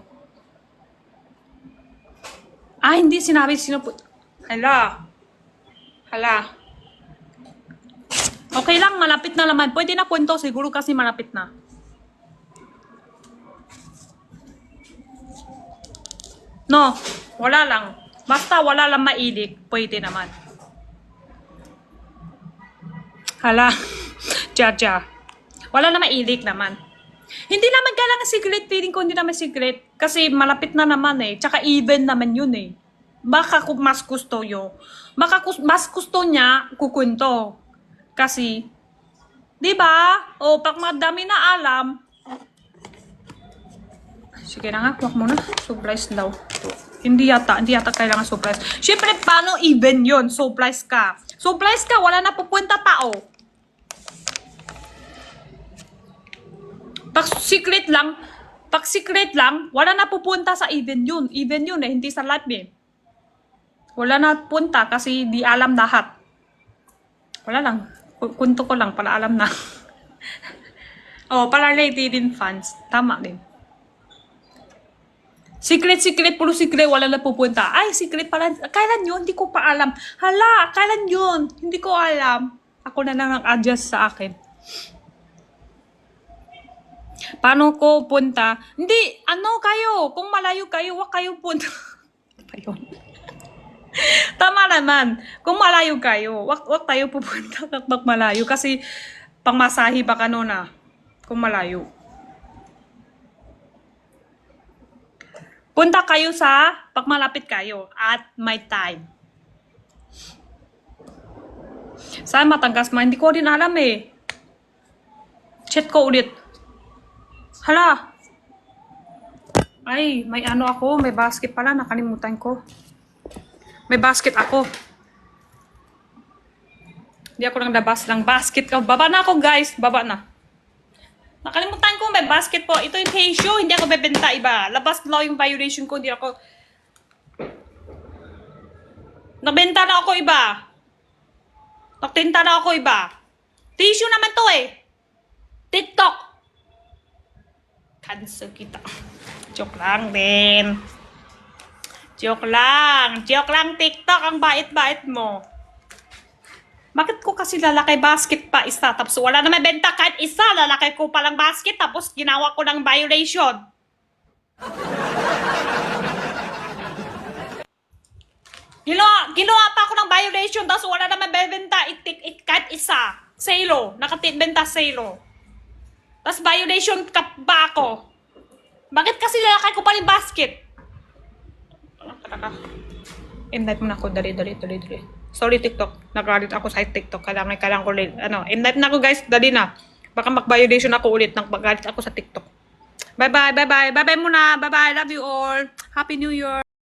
Hindi sinabi sino po. Hala. Okay lang, malapit na naman. Pwede na kwento siguro kasi malapit na. No, wala lang. Basta wala lang maidik, pwede naman. Hala, Jaja. Wala na maidik naman. Hindi naman kailangan secret, feeling ko hindi naman secret. Kasi malapit na naman eh. Tsaka even naman yun eh. Baka kung mas gusto yun. Mas gusto niya kukunto. Kasi, di ba? O, pag madami na alam. Sige na nga, huwag mo na. Supplies daw. Hindi yata kailangan supplies. Siyempre, paano even yun? Supplies ka. Supplies ka, wala na pupunta tao. Pag secret lang, wala na pupunta sa even yun. Even yun eh, hindi sa live eh. Wala na punta kasi di alam lahat. Wala lang. Kunto ko lang para alam na. Para lady din fans. Tama din. Secret, puro secret, wala na pupunta. Ay, secret pala. Kailan yun? Hindi ko pa alam. Hala, kailan yun? Hindi ko alam. Ako na lang nag-adjust sa akin. Paano ko punta? Hindi, kayo? Kung malayo kayo, wag kayo punta. Tama naman. Kung malayo kayo, wag tayo pupunta kapag malayo. Kasi, pangmasahi baka na. Kung malayo. Punta kayo pag malapit kayo at may time. Saan Matangkas? Hindi ko din alam eh. Chat ko ulit. Hala. Ay, may ako. May basket pala. Nakalimutan ko. May basket ako. Hindi ako nang labas ng basket ko. Baba na ako guys. Baba na. Nakalimutan ko, may basket po. Ito yung tissue, hindi ako bebenta iba. Labas law yung violation ko, hindi ako... Nabenta na ako iba. Nagtinta na ako iba. Tissue naman to eh. TikTok. Cancel kita. Joke lang din. Joke lang TikTok. Ang bait-bait mo. Bakit ko kasi lalaki basket pa isa? Tapos wala na may benta kahit isa. Lalaki ko palang basket tapos ginawa ko ng violation. Ginawa pa ako ng violation tapos wala na may benta kahit isa. Salo. Nakatibenta salo. Tapos violation ka ba ako? Bakit kasi lalaki ko palang basket? Invite mo na ako. Dali. Sorry, TikTok. Nag-alit ako sa TikTok. Kailangan ko ulit. Invite na ako guys. Dali na. Baka mag-violation ako ulit. Nag-alit ako sa TikTok. Bye-bye muna. Bye-bye. Love you all. Happy New Year.